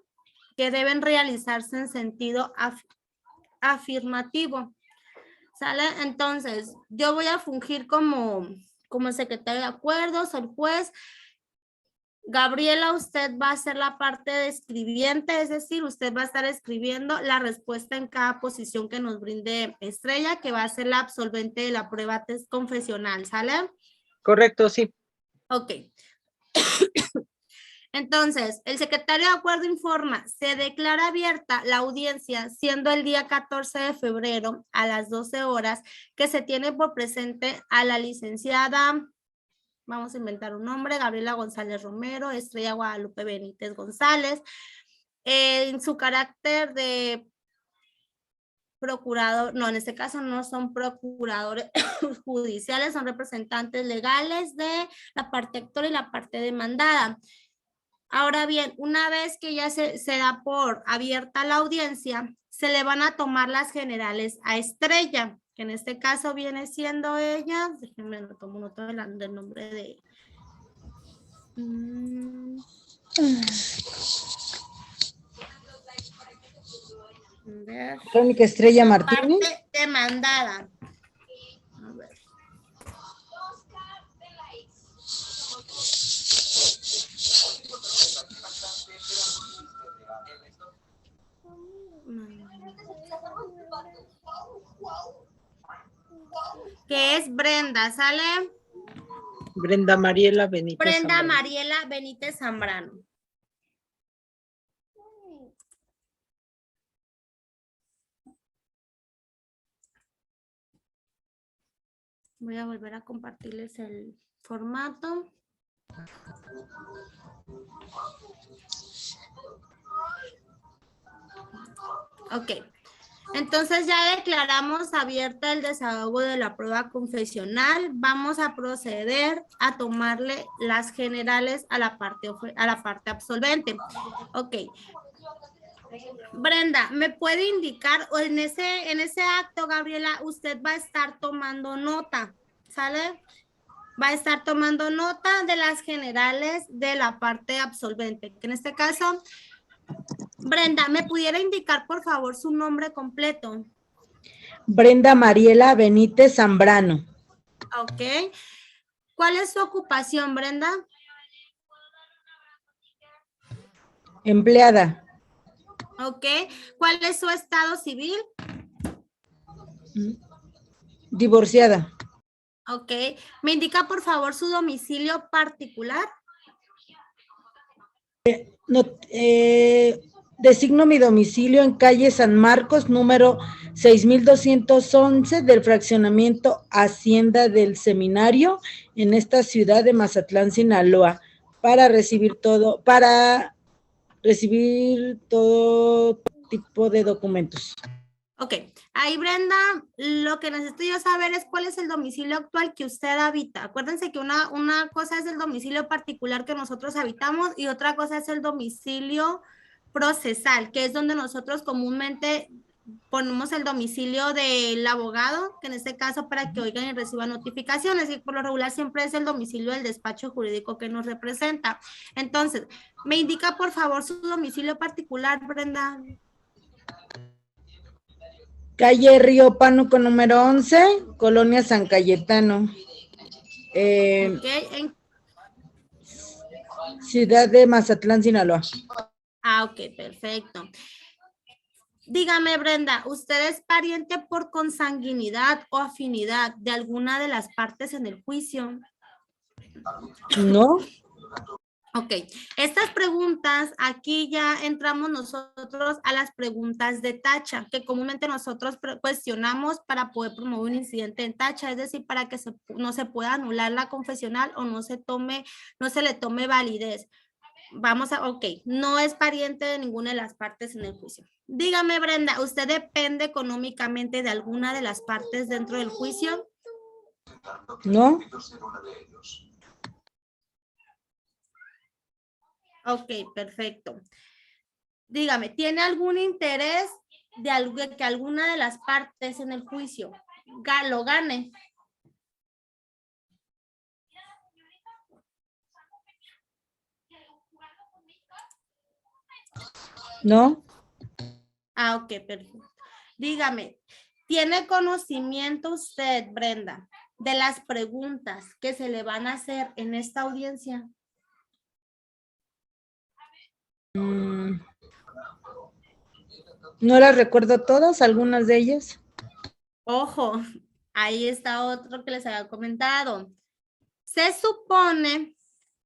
Que deben realizarse en sentido afirmativo. ¿Sale? Entonces, yo voy a fungir como secretario de acuerdos, el juez. Gabriela, usted va a hacer la parte de escribiente, es decir, usted va a estar escribiendo la respuesta en cada posición que nos brinde Estrella, que va a ser la absolvente de la prueba test confesional, ¿sale? Correcto, sí. Ok. Entonces, el secretario de acuerdo informa, se declara abierta la audiencia, siendo el día 14 de febrero a las 12 horas, que se tiene por presente a la licenciada, vamos a inventar un nombre, Gabriela González Romero, Estrella Guadalupe Benítez González, en su carácter de procurador, no, en este caso no son procuradores judiciales, son representantes legales de la parte actora y la parte demandada. Ahora bien, una vez que ya se da por abierta la audiencia, se le van a tomar las generales a Estrella, que en este caso viene siendo ella, déjenme lo tomo nota del nombre de... Crónica Estrella Martínez. Parte demandada. A ver. Que es Brenda, ¿sale? Brenda Mariela Benítez. Brenda Zambrano. Mariela Benítez Zambrano. Voy a volver a compartirles el formato. Ok. Entonces ya declaramos abierta el desahogo de la prueba confesional. Vamos a proceder a tomarle las generales a la parte absolvente. Ok. Brenda, ¿me puede indicar, o en ese acto, Gabriela, usted va a estar tomando nota, ¿sale? Va a estar tomando nota de las generales de la parte absolvente, que en este caso, Brenda, ¿me pudiera indicar, por favor, su nombre completo? Brenda Mariela Benítez Zambrano. Ok. ¿Cuál es su ocupación, Brenda? Empleada. Ok. ¿Cuál es su estado civil? Divorciada. Ok. ¿Me indica, por favor, su domicilio particular? No, designo mi domicilio en calle San Marcos, número 6211 del fraccionamiento Hacienda del Seminario, en esta ciudad de Mazatlán, Sinaloa, para recibir todo tipo de documentos. Ok, ahí Brenda, lo que necesito yo saber es cuál es el domicilio actual que usted habita. Acuérdense que una cosa es el domicilio particular que nosotros habitamos y otra cosa es el domicilio procesal, que es donde nosotros comúnmente ponemos el domicilio del abogado, que en este caso para que oigan y reciban notificaciones, y por lo regular siempre es el domicilio del despacho jurídico que nos representa. Entonces, me indica por favor su domicilio particular, Brenda. Calle Río Pánuco número 11, Colonia San Cayetano. Okay. Ciudad de Mazatlán, Sinaloa. Ah, ok, perfecto. Dígame, Brenda, ¿usted es pariente por consanguinidad o afinidad de alguna de las partes en el juicio? No. Ok, estas preguntas, aquí ya entramos nosotros a las preguntas de tacha, que comúnmente nosotros cuestionamos para poder promover un incidente en tacha, es decir, para que no se pueda anular la confesional o no se le tome validez. Vamos a, ok, no es pariente de ninguna de las partes en el juicio. Dígame, Brenda, ¿usted depende económicamente de alguna de las partes dentro del juicio? ¿No? Ok, perfecto. Dígame, ¿tiene algún interés de que alguna de las partes en el juicio lo gane? ¿No? Ah, ok, perfecto. Dígame, ¿tiene conocimiento usted, Brenda, de las preguntas que se le van a hacer en esta audiencia? No las recuerdo todas, algunas de ellas. Ojo, ahí está otro que les había comentado. Se supone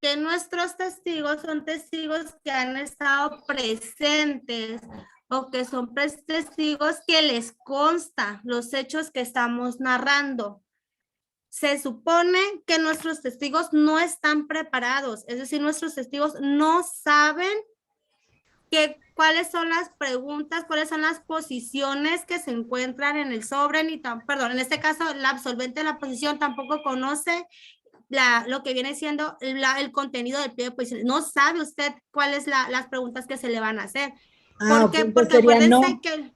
que nuestros testigos son testigos que han estado presentes o que son testigos que les consta los hechos que estamos narrando. Se supone que nuestros testigos no están preparados, es decir, nuestros testigos no saben cuáles son las preguntas, cuáles son las posiciones que se encuentran en el sobre, perdón, en este caso, el absolvente de la posición tampoco conoce lo que viene siendo el contenido del pliego de posiciones. No sabe usted cuáles las preguntas que se le van a hacer. ¿Por qué? Porque acuérdense que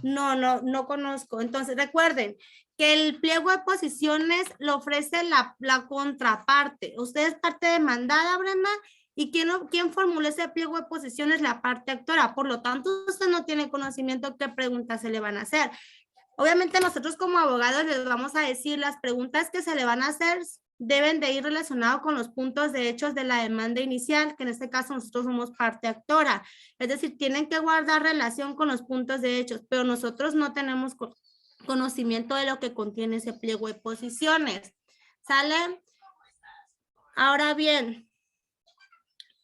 no conozco. Entonces, recuerden que el pliego de posiciones lo ofrece la contraparte. Usted es parte demandada, Brenda, y ¿quién formuló ese pliego de posiciones? La parte actora. Por lo tanto, usted no tiene conocimiento qué preguntas se le van a hacer. Obviamente, nosotros como abogados les vamos a decir las preguntas que se le van a hacer deben de ir relacionados con los puntos de hechos de la demanda inicial, que en este caso nosotros somos parte actora. Es decir, tienen que guardar relación con los puntos de hechos, pero nosotros no tenemos conocimiento de lo que contiene ese pliego de posiciones. ¿Sale? Ahora bien,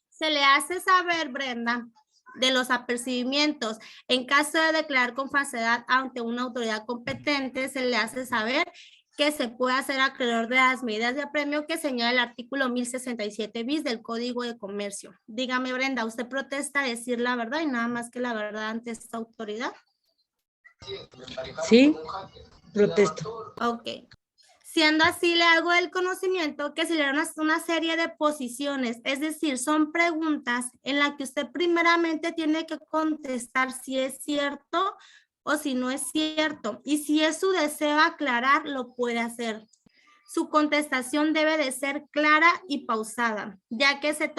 se le hace saber, Brenda, de los apercibimientos. En caso de declarar con falsedad ante una autoridad competente, se le hace saber que se puede hacer acreedor de las medidas de apremio que señala el artículo 1067 bis del Código de Comercio. Dígame, Brenda, ¿usted protesta decir la verdad y nada más que la verdad ante esta autoridad? Sí, protesto. Ok. Siendo así, le hago el conocimiento que se le dan una serie de posiciones, es decir, son preguntas en las que usted primeramente tiene que contestar si es cierto o si no es cierto. Y si es su deseo aclarar, lo puede hacer. Su contestación debe de ser clara y pausada, ya que se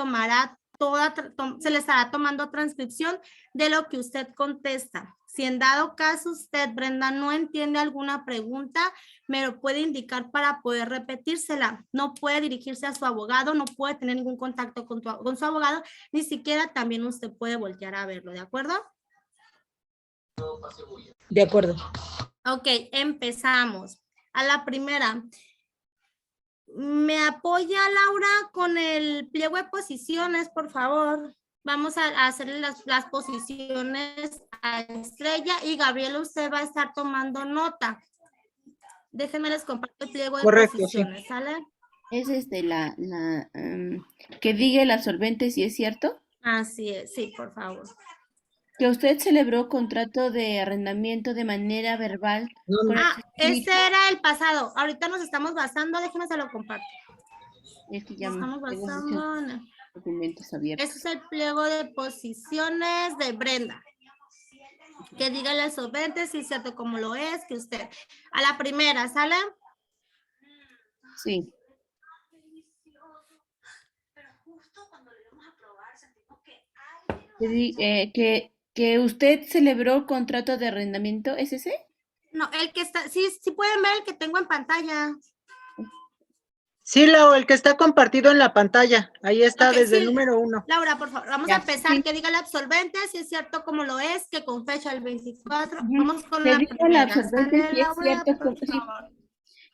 le estará tomando transcripción de lo que usted contesta. Si en dado caso usted, Brenda, no entiende alguna pregunta, me lo puede indicar para poder repetírsela. No puede dirigirse a su abogado, no puede tener ningún contacto con su abogado, ni siquiera también usted puede voltear a verlo, ¿de acuerdo? De acuerdo. Ok, empezamos. A la primera. ¿Me apoya Laura con el pliego de posiciones, por favor? Vamos a hacerle las posiciones a Estrella y Gabriela, usted va a estar tomando nota. Déjenme les comparto el pliego de posiciones, ¿sale? Es que diga el absolvente si es cierto. Así es, sí, por favor. Que usted celebró contrato de arrendamiento de manera verbal. Ese era el pasado. Ahorita nos estamos basando, déjenme se lo comparto. Es que ya estamos basando en documentos abiertos. Este es el pliego de posiciones de Brenda. Que diga el absolvente si es cierto como lo es, que usted. A la primera, ¿sale? Sí. Que usted celebró contrato de arrendamiento, ¿es ese? No, el que está, sí pueden ver el que tengo en pantalla. Sí, Lau, el que está compartido en la pantalla. Ahí está, Okay, desde sí. el número 1. Laura, por favor, vamos a empezar. Sí. Que diga el absolvente si es cierto como lo es, que con fecha el 24. Vamos con que la diga primera. El absolvente si es cierto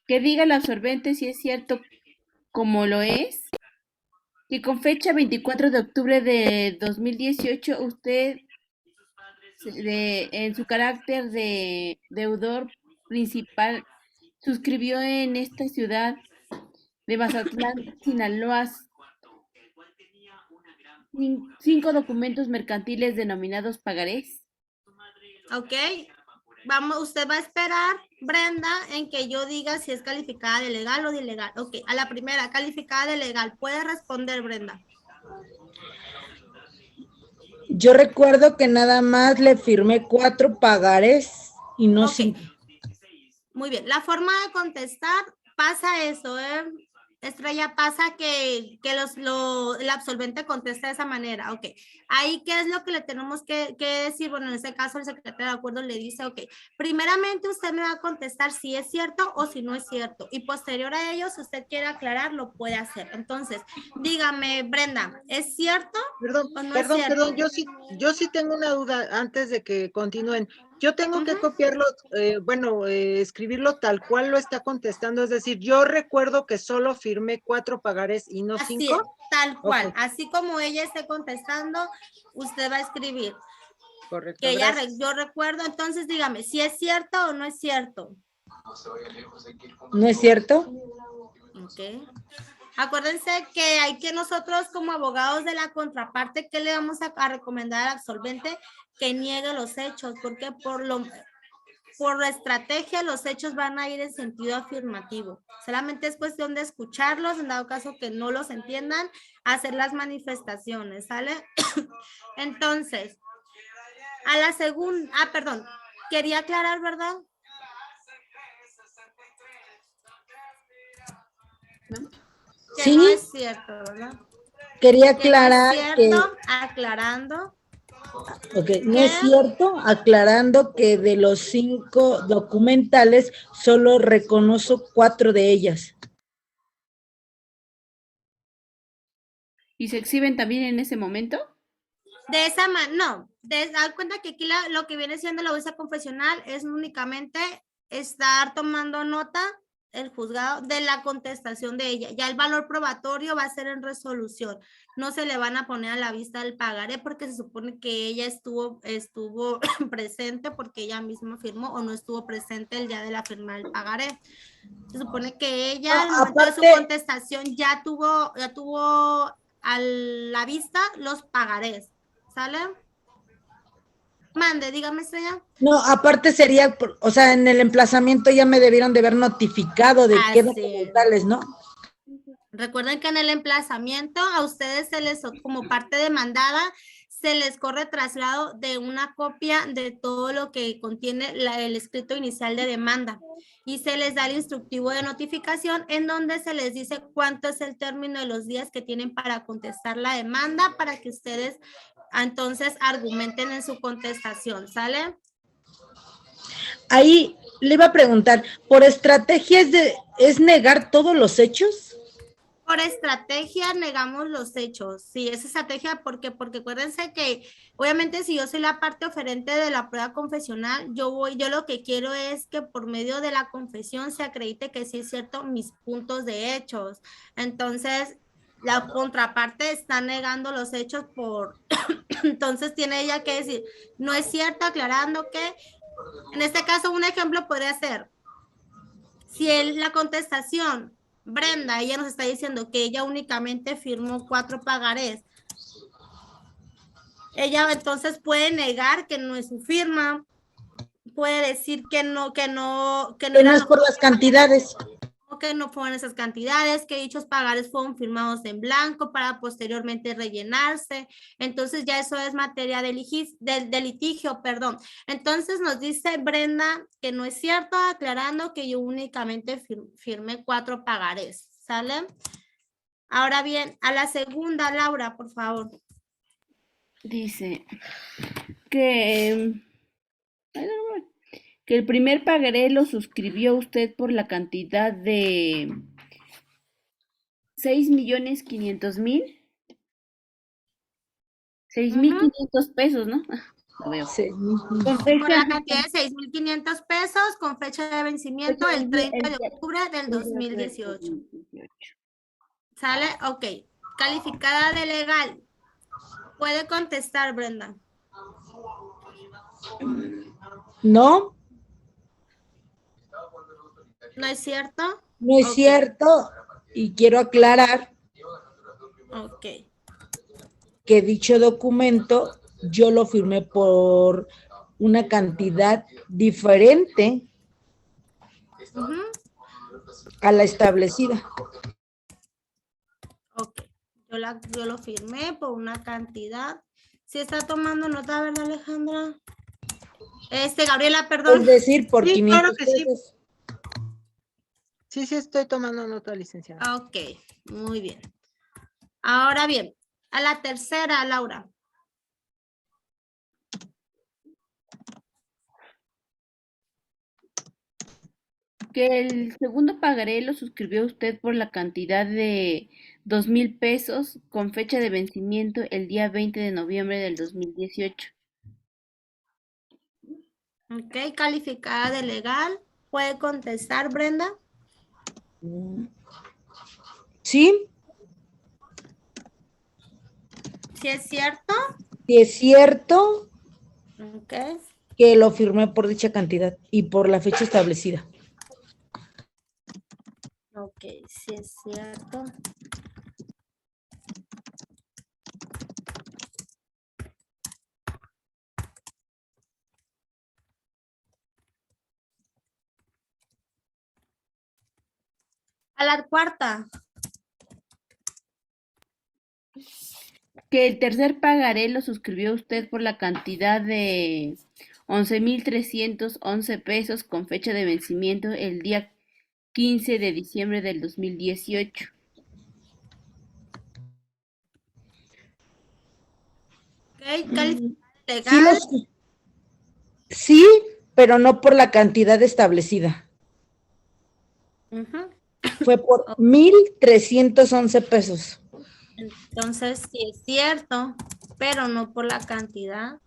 que diga el absolvente si es cierto como lo es. que con fecha 24 de octubre de 2018 usted, en su carácter de deudor principal, suscribió en esta ciudad de Mazatlán, Sinaloa, 5 documentos mercantiles denominados pagarés. Ok. Vamos, usted va a esperar, Brenda, en que yo diga si es calificada de legal o de ilegal. Ok, a la primera, calificada de legal. Puede responder, Brenda. Yo recuerdo que nada más le firmé 4 pagarés y no Ok. 5. Muy bien, la forma de contestar pasa eso, Estrella, pasa que el absolvente contesta de esa manera, ok. Ahí, ¿qué es lo que le tenemos que decir? Bueno, en este caso, el secretario de acuerdo le dice, ok, primeramente usted me va a contestar si es cierto o si no es cierto, y posterior a ello, si usted quiere aclarar, lo puede hacer. Entonces, dígame, Brenda, ¿es cierto Perdón, o no es perdón, cierto? yo sí tengo una duda antes de que continúen. Yo tengo que Ujú. copiarlo, escribirlo tal cual lo está contestando, es decir, yo recuerdo que solo firmé 4 pagarés y no Así es, 5. tal cual. Ok, Así como ella esté contestando, usted va a escribir. correcto, Que ella, gracias. yo recuerdo, entonces dígame, si es cierto o no es cierto. ¿No es cierto? Ok. Acuérdense que hay que nosotros como abogados de la contraparte, ¿qué le vamos a recomendar al absolvente? Que niegue los hechos, porque por la estrategia los hechos van a ir en sentido afirmativo. Solamente es cuestión de escucharlos, en dado caso que no los entiendan, hacer las manifestaciones, ¿sale? Entonces, a la segunda, perdón, quería aclarar, ¿verdad? ¿No? Que Sí, no es cierto, ¿verdad? quería Que no es aclarar que, cierto, aclarando ok, no que es cierto, aclarando que de los 5 documentales solo reconozco 4 de ellas. ¿Y se exhiben también en ese momento? de esa manera, no, da cuenta que aquí lo que viene siendo la audiencia confesional es únicamente estar tomando nota el juzgado de la contestación de ella. Ya el valor probatorio va a ser en resolución. No se le van a poner a la vista el pagaré porque se supone que ella estuvo presente porque ella misma firmó o no estuvo presente el día de la firma del pagaré. Se supone que ella No, al momento de su aparte, contestación ya tuvo a la vista los pagarés. ¿Sale? Mande, dígame, Estrella. no, aparte sería, o sea, en el emplazamiento ya me debieron de haber notificado de qué Así es. documentales, ¿no? Recuerden que en el emplazamiento a ustedes como parte demandada, se les corre traslado de una copia de todo lo que contiene el escrito inicial de demanda y se les da el instructivo de notificación en donde se les dice cuánto es el término de los días que tienen para contestar la demanda para que ustedes entonces argumenten en su contestación, ¿sale? Ahí le iba a preguntar, ¿por estrategia es negar todos los hechos? Por estrategia negamos los hechos. Sí, es estrategia porque acuérdense que obviamente si yo soy la parte oferente de la prueba confesional, yo lo que quiero es que por medio de la confesión se acredite que sí es cierto mis puntos de hechos. Entonces, la contraparte está negando los hechos entonces tiene ella que decir, no es cierto, aclarando que, en este caso un ejemplo podría ser, si la contestación, Brenda, ella nos está diciendo que ella únicamente firmó 4 pagarés. Ella entonces puede negar que no es su firma, puede decir que no Es por las cantidades. que no fueron esas cantidades, que dichos pagares fueron firmados en blanco para posteriormente rellenarse. Entonces ya eso es materia de litigio, perdón. Entonces nos dice Brenda que no es cierto, aclarando que yo únicamente firmé 4 pagarés. ¿Sale? Ahora bien, a la segunda, Laura, por favor. Dice que, que el primer pagaré lo suscribió usted por la cantidad de 6,500,000. 6,500 pesos, ¿no? Lo veo. Sí. Con Por fecha la cantidad de 6,500 pesos con fecha de vencimiento el 30 de octubre del 2018. ¿Sale? Ok. Calificada de legal. Puede contestar, Brenda. No, ¿No es cierto? no es Ok. cierto. Y quiero aclarar Ok. que dicho documento yo lo firmé por una cantidad diferente Ujú. a la establecida. Ok. Yo lo firmé por una cantidad. Si está tomando nota, ¿verdad, Alejandra? Gabriela, perdón. Es decir, por Sí, 500 claro que sí. pesos. Sí, estoy tomando nota, licenciada. Ok, muy bien. Ahora bien, a la tercera, Laura. Que el segundo pagaré lo suscribió usted por la cantidad de 2,000 pesos con fecha de vencimiento el día 20 de noviembre del 2018. Ok, calificada de legal. ¿Puede contestar, Brenda? Sí, Si es cierto. sí es cierto Ok. que lo firmé por dicha cantidad y por la fecha establecida. Ok, si es cierto. A la cuarta. Que el tercer pagaré lo suscribió usted por la cantidad de 11,311 pesos con fecha de vencimiento el día 15 de diciembre del 2018. Ok, calificada de Sí, legal. sí, pero no por la cantidad establecida. Ujú. Fue por 1,311 pesos. Entonces, sí es cierto, pero no por la cantidad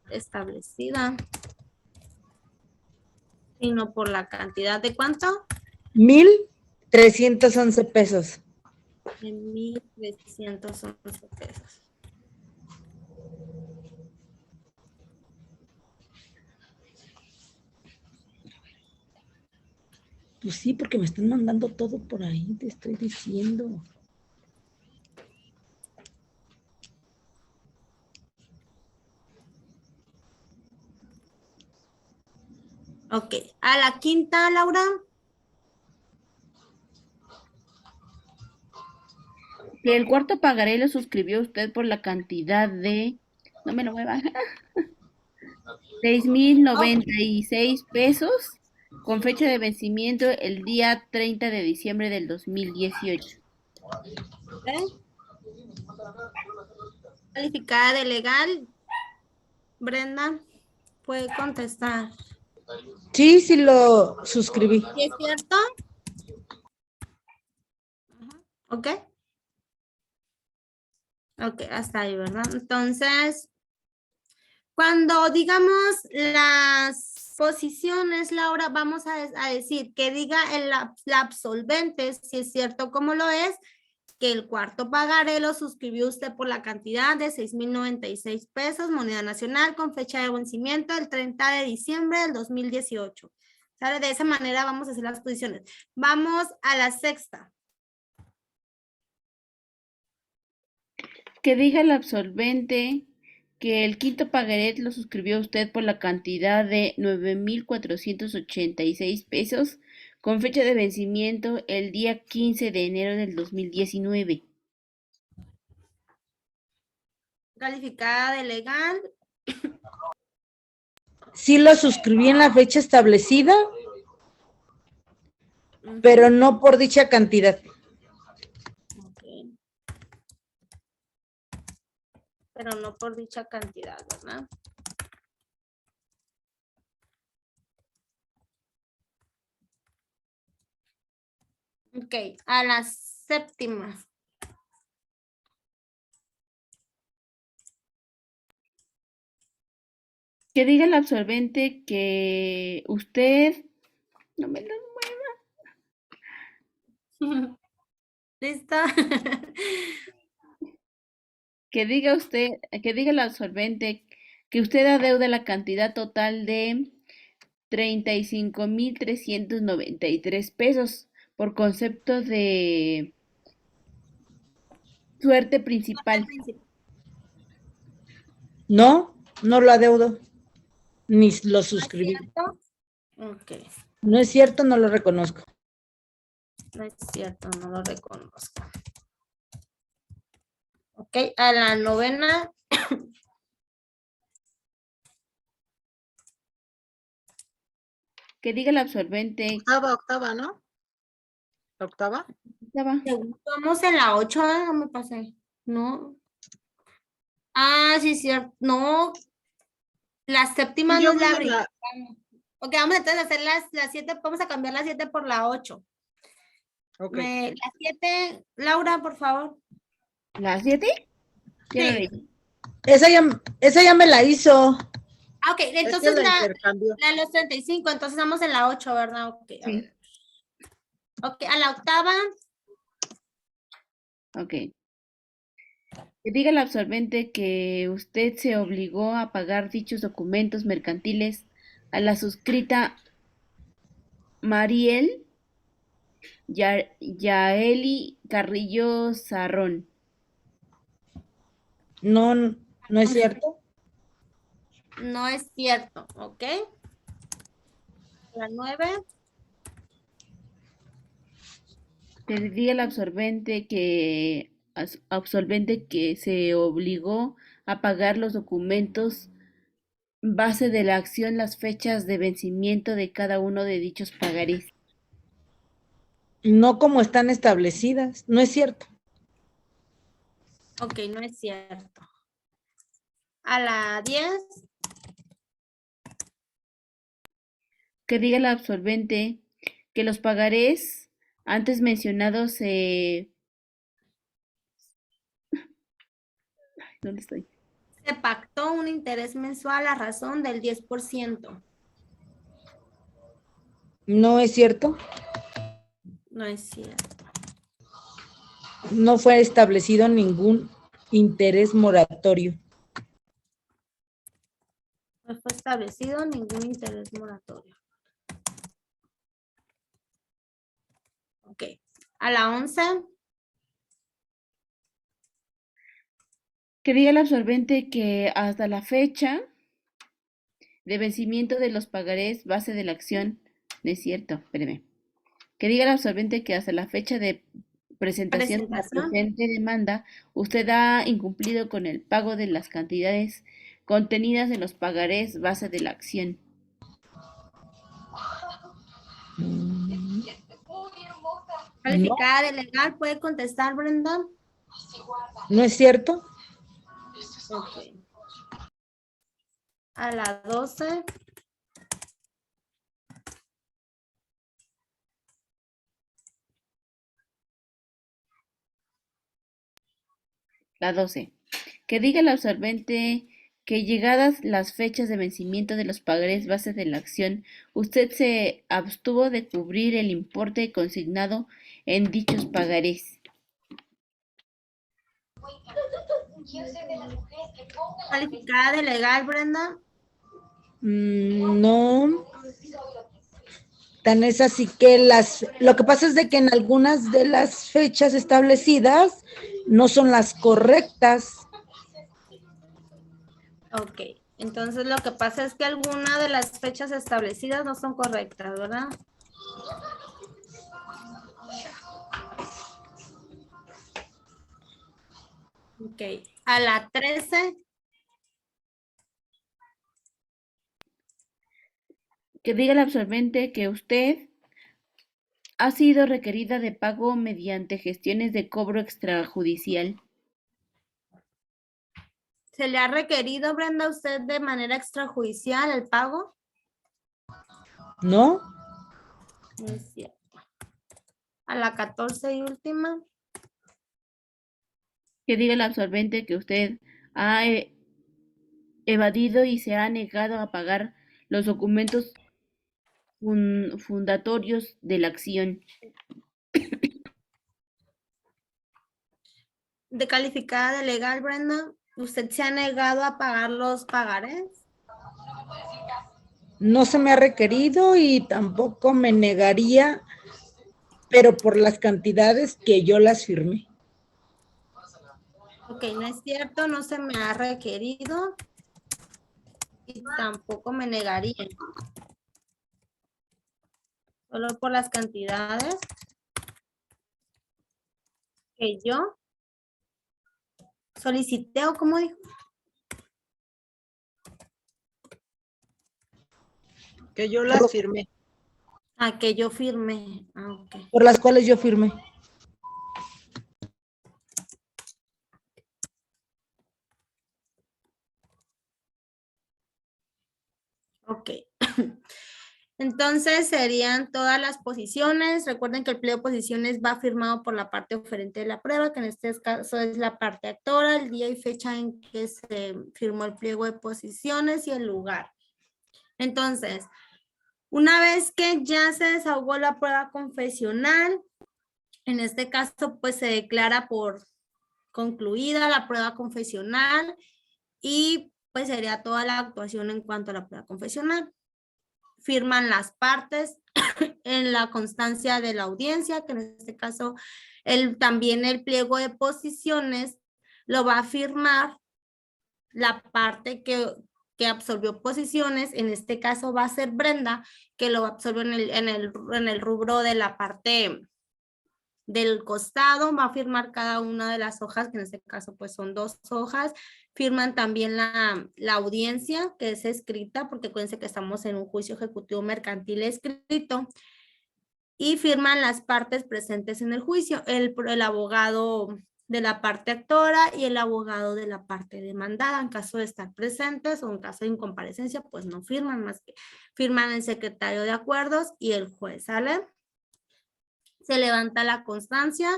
establecida, sino por la cantidad de ¿cuánto? 1,311 pesos. De 1,311 pesos. Pues sí, porque me están mandando todo por ahí, te estoy diciendo. Ok, a la quinta, Laura. Que el cuarto pagaré lo suscribió usted por la cantidad de, no me lo mueva, 6,096 pesos con fecha de vencimiento el día 30 de diciembre del 2018. Ok. Calificada de legal, Brenda, puede contestar. Sí, sí lo suscribí. ¿Sí es cierto? Ok. Ok, hasta ahí, ¿verdad? Entonces, cuando digamos las posiciones, Laura, vamos a decir que diga la absolvente, si es cierto como lo es, que el cuarto pagaré lo suscribió usted por la cantidad de 6,096 pesos, moneda nacional, con fecha de vencimiento el 30 de diciembre del 2018. ¿Sale? De esa manera vamos a hacer las posiciones. Vamos a la sexta. Que diga el absolvente que el quinto pagaré lo suscribió usted por la cantidad de 9,486 pesos con fecha de vencimiento el día 15 de enero del 2019. Calificada de legal. Sí lo suscribí en la fecha establecida, pero no por dicha cantidad. Okay. Pero no por dicha cantidad, ¿verdad? Ok, a la séptima. Que diga el absolvente que usted, no me lo mueva, ¿Listo? Que diga el absolvente que usted adeuda la cantidad total de 35,393 pesos por concepto de suerte principal. No, no lo adeudo, ni lo suscribí. ¿Cierto? Ok, No es cierto, no lo reconozco. no es cierto, no lo reconozco. Ok, a la novena. Que diga el absolvente. Octava, ¿no? ¿Octava? Ya va. Vamos en la 8, no me pasé. No. Ah, sí, cierto. No, la séptima Yo no es voy la en brincamos. Ok, vamos entonces a hacer las 7, vamos a cambiar las 7 por la 8. Ok. La 7, Laura, por favor. ¿Las 7? Ya la Sí. leí. Esa ya me la hizo. Ah, ok, Es que entonces la la intercambió. de los 35, entonces vamos en la 8, ¿verdad? Ok, a Sí. ver. Ok, a la octava. Ok. Que diga el absolvente que usted se obligó a pagar dichos documentos mercantiles a la suscrita Mariel Yaeli Carrillo Sarrón. No, no es cierto. No es cierto, ¿ok? La 9. Que diga el absolvente que se obligó a pagar los documentos base de la acción las fechas de vencimiento de cada uno de dichos pagarés. No como están establecidas. No es cierto. Ok, no es cierto. A la 10. Que diga el absolvente que los pagarés antes mencionados ¿dónde estoy? Se pactó un interés mensual a razón del 10%. No es cierto. No es cierto. No fue establecido ningún interés moratorio. No fue establecido ningún interés moratorio. Ok. A la 11. Que diga el absolvente que hasta la fecha de vencimiento de los pagarés base de la acción, no es cierto, espéreme. Que diga el absolvente que hasta la fecha de presentación de la Presentación. presente demanda, usted ha incumplido con el pago de las cantidades contenidas en los pagarés base de la acción. Calificada de legal, ¿puede contestar, Brenda? ¿No es cierto? Ok. A la 12. La 12. Que diga el absolvente que llegadas las fechas de vencimiento de los pagarés base de la acción, usted se abstuvo de cubrir el importe consignado en dichos pagarés. Calificada de legal, Brenda. No. Tan es así que lo que pasa es de que en algunas de las fechas establecidas no son las correctas. Ok. Entonces lo que pasa es que algunas de las fechas establecidas no son correctas, ¿verdad? Ok. A la 13. Que diga el absolvente que usted ha sido requerida de pago mediante gestiones de cobro extrajudicial. ¿Se le ha requerido, Brenda, a usted de manera extrajudicial el pago? ¿No? No es cierto. A la 14 y última. Que diga el absolvente que usted ha evadido y se ha negado a pagar los documentos fundatorios de la acción. de calificada de legal, Brenda, ¿usted se ha negado a pagar los pagarés? No se me ha requerido y tampoco me negaría, pero por las cantidades que yo las firmé. Ok, no es cierto, no se me ha requerido y tampoco me negaría. Solo por las cantidades que yo solicité, o como dijo. Que yo las firmé. Ah, que yo firmé. Ah, ok. Por las cuales yo firmé. Ok. Entonces serían todas las posiciones. Recuerden que el pliego de posiciones va firmado por la parte oferente de la prueba, que en este caso es la parte actora, el día y fecha en que se firmó el pliego de posiciones y el lugar. Entonces, una vez que ya se desahogó la prueba confesional, en este caso pues se declara por concluida la prueba confesional y pues sería toda la actuación en cuanto a la prueba confesional. Firman las partes en la constancia de la audiencia, que en este caso también el pliego de posiciones lo va a firmar la parte que absorbió posiciones, en este caso va a ser Brenda, que lo absorbió en el rubro de la parte del costado, va a firmar cada una de las hojas, que en este caso pues son 2 hojas. Firman también la audiencia, que es escrita, porque acuérdense que estamos en un juicio ejecutivo mercantil escrito. Y firman las partes presentes en el juicio, el abogado de la parte actora y el abogado de la parte demandada. En caso de estar presentes o en caso de incomparecencia, pues no firman, más que firman el secretario de acuerdos y el juez, ¿sale? Se levanta la constancia.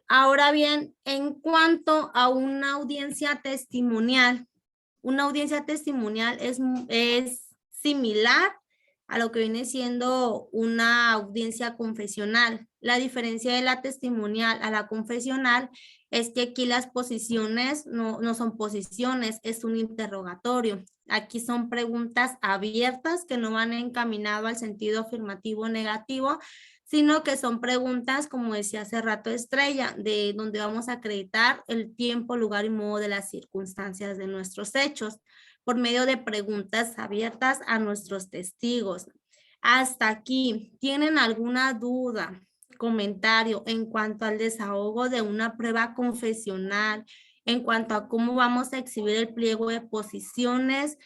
Ahora bien, en cuanto a una audiencia testimonial es similar a lo que viene siendo una audiencia confesional. La diferencia de la testimonial a la confesional es que aquí las posiciones no son posiciones, es un interrogatorio. Aquí son preguntas abiertas que no van encaminado al sentido afirmativo o negativo, sino que son preguntas, como decía hace rato Estrella, de donde vamos a acreditar el tiempo, lugar y modo de las circunstancias de nuestros hechos, por medio de preguntas abiertas a nuestros testigos. Hasta aquí, ¿tienen alguna duda, comentario en cuanto al desahogo de una prueba confesional, en cuanto a cómo vamos a exhibir el pliego de posiciones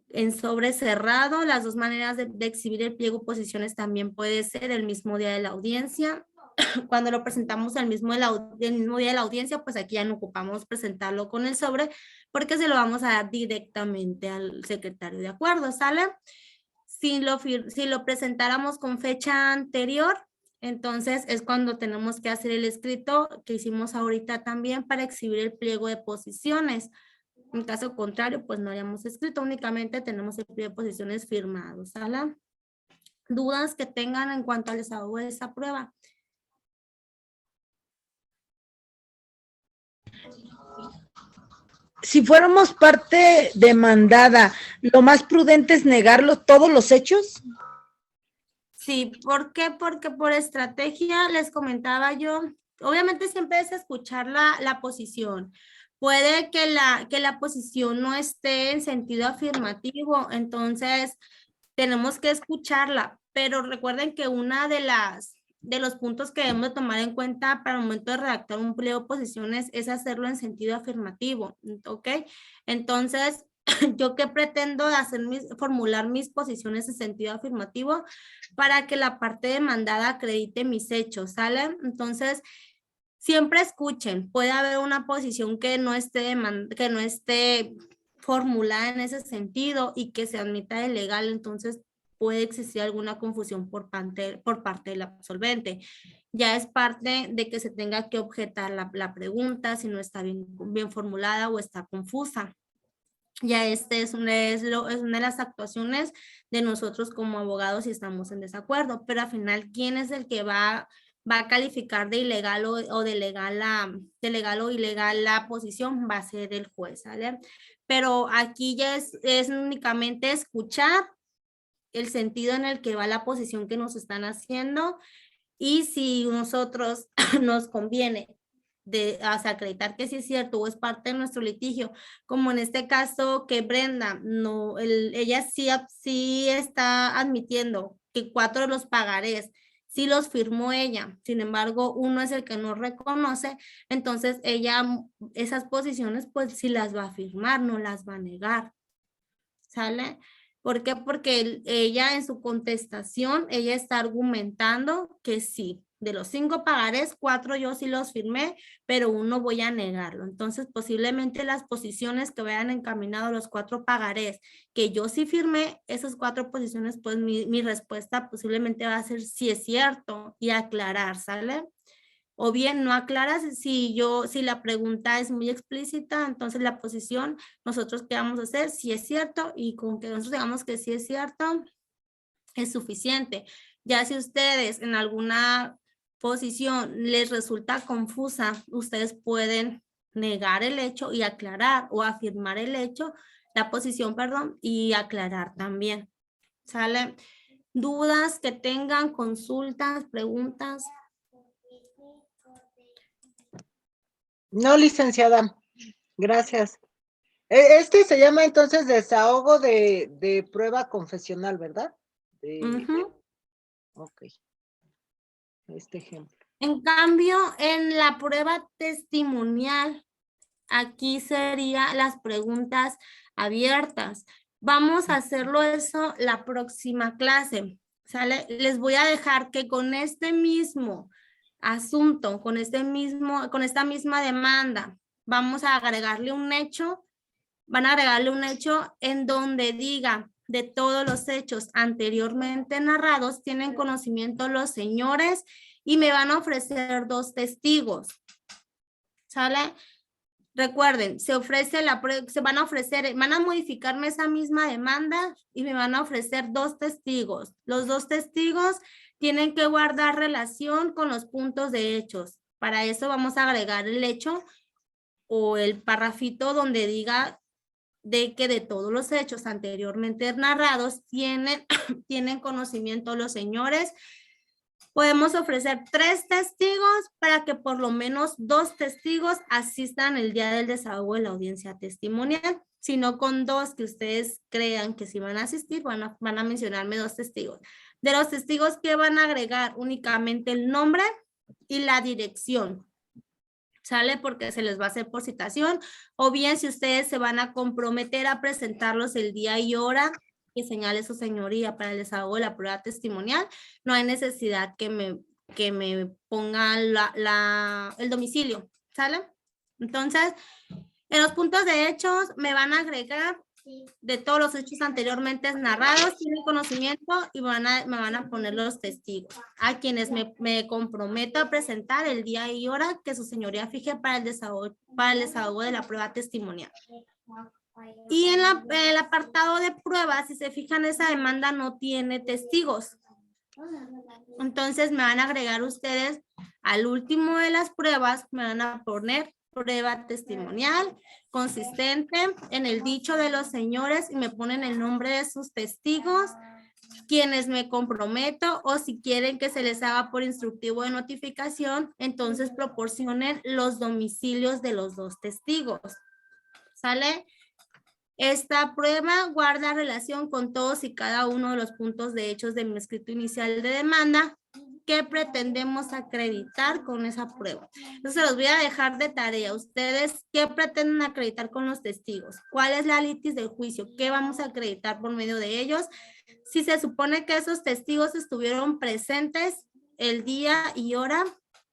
en sobre cerrado? Las 2 maneras de exhibir el pliego de posiciones también puede ser el mismo día de la audiencia. Cuando lo presentamos el mismo día de la audiencia, pues aquí ya no ocupamos presentarlo con el sobre, porque se lo vamos a dar directamente al secretario de acuerdo, ¿sale? Si lo presentáramos con fecha anterior, entonces es cuando tenemos que hacer el escrito que hicimos ahorita también para exhibir el pliego de posiciones. En caso contrario, pues no haríamos escrito, únicamente tenemos el pliego de posiciones firmado, ¿sale? ¿Dudas que tengan en cuanto al desahogo de esa prueba? Si fuéramos parte demandada, ¿lo más prudente es negarlo todos los hechos? Sí, ¿por qué? Porque por estrategia les comentaba yo, obviamente siempre es escuchar la posición. Puede que la posición no esté en sentido afirmativo, entonces tenemos que escucharla, pero recuerden que una de los puntos que debemos de tomar en cuenta para el momento de redactar un pliego de posiciones es hacerlo en sentido afirmativo, ¿ok? Entonces, ¿yo qué pretendo hacer? Formular mis posiciones en sentido afirmativo para que la parte demandada acredite mis hechos, ¿sale? Entonces, siempre escuchen, puede haber una posición que no esté formulada en ese sentido y que se admita de legal, entonces puede existir alguna confusión por parte del absolvente. Ya es parte de que se tenga que objetar la pregunta si no está bien formulada o está confusa. Ya es una de las actuaciones de nosotros como abogados si estamos en desacuerdo, pero al final, ¿quién es el que va va a calificar de ilegal o de legal o ilegal la posición, va a ser el juez, ¿sale? Pero aquí ya es únicamente escuchar el sentido en el que va la posición que nos están haciendo, y si nosotros nos conviene acreditar que sí es cierto o es parte de nuestro litigio, como en este caso que Brenda, ella sí está admitiendo que 4 de los pagarés sí los firmó ella, sin embargo, uno es el que no reconoce, entonces ella esas posiciones pues sí las va a firmar, no las va a negar, ¿sale? ¿Por qué? Porque ella en su contestación, ella está argumentando que sí, de los 5 pagarés, 4 yo sí los firmé, pero 1 voy a negarlo. Entonces, posiblemente las posiciones que vayan encaminado a los 4 pagarés que yo sí firmé, esas 4 posiciones, pues mi respuesta posiblemente va a ser si es cierto y aclarar, ¿sale? O bien no aclaras, si la pregunta es muy explícita, entonces la posición, nosotros qué vamos a hacer, si es cierto, y con que nosotros digamos que sí es cierto, es suficiente. Ya si ustedes en alguna posición les resulta confusa, ustedes pueden negar el hecho y aclarar, o afirmar el hecho, la posición, perdón, y aclarar también. ¿Sale? ¿Dudas que tengan, consultas, preguntas? No, licenciada, gracias. Este se llama entonces desahogo de prueba confesional, ¿verdad? Ujú. Ok. Este ejemplo. En cambio, en la prueba testimonial, aquí serían las preguntas abiertas. Vamos a hacerlo eso la próxima clase, ¿sale? Les voy a dejar que con este mismo asunto, con esta misma demanda, vamos a agregarle un hecho, van a agregarle un hecho en donde diga de todos los hechos anteriormente narrados, tienen conocimiento los señores y me van a ofrecer 2 testigos, ¿sale? Recuerden, se van a modificarme esa misma demanda y me van a ofrecer 2 testigos. Los 2 testigos tienen que guardar relación con los puntos de hechos. Para eso vamos a agregar el hecho o el parrafito donde diga de que de todos los hechos anteriormente narrados tienen conocimiento los señores. Podemos ofrecer 3 testigos para que por lo menos 2 testigos asistan el día del desahogo de la audiencia testimonial. Si no, con 2 que ustedes crean que sí van a asistir, van a mencionarme 2 testigos. De los testigos que van a agregar únicamente el nombre y la dirección, ¿sale? Porque se les va a hacer por citación, o bien si ustedes se van a comprometer a presentarlos el día y hora que señale su señoría para el desahogo de la prueba testimonial, no hay necesidad que me pongan el domicilio, ¿sale? Entonces, en los puntos de hechos me van a agregar de todos los hechos anteriormente narrados, tienen conocimiento y me van a poner los testigos, a quienes me comprometo a presentar el día y hora que su señoría fije para el desahogo de la prueba testimonial. Y en el apartado de pruebas, si se fijan, esa demanda no tiene testigos. Entonces me van a agregar ustedes al último de las pruebas, me van a poner prueba testimonial consistente en el dicho de los señores y me ponen el nombre de sus testigos, quienes me comprometo, o si quieren que se les haga por instructivo de notificación, entonces proporcionen los domicilios de los 2 testigos. ¿Sale? Esta prueba guarda relación con todos y cada uno de los puntos de hechos de mi escrito inicial de demanda que pretendemos acreditar con esa prueba. Entonces los voy a dejar de tarea. ¿Ustedes qué pretenden acreditar con los testigos? ¿Cuál es la litis del juicio? ¿Qué vamos a acreditar por medio de ellos? Si se supone que esos testigos estuvieron presentes el día y hora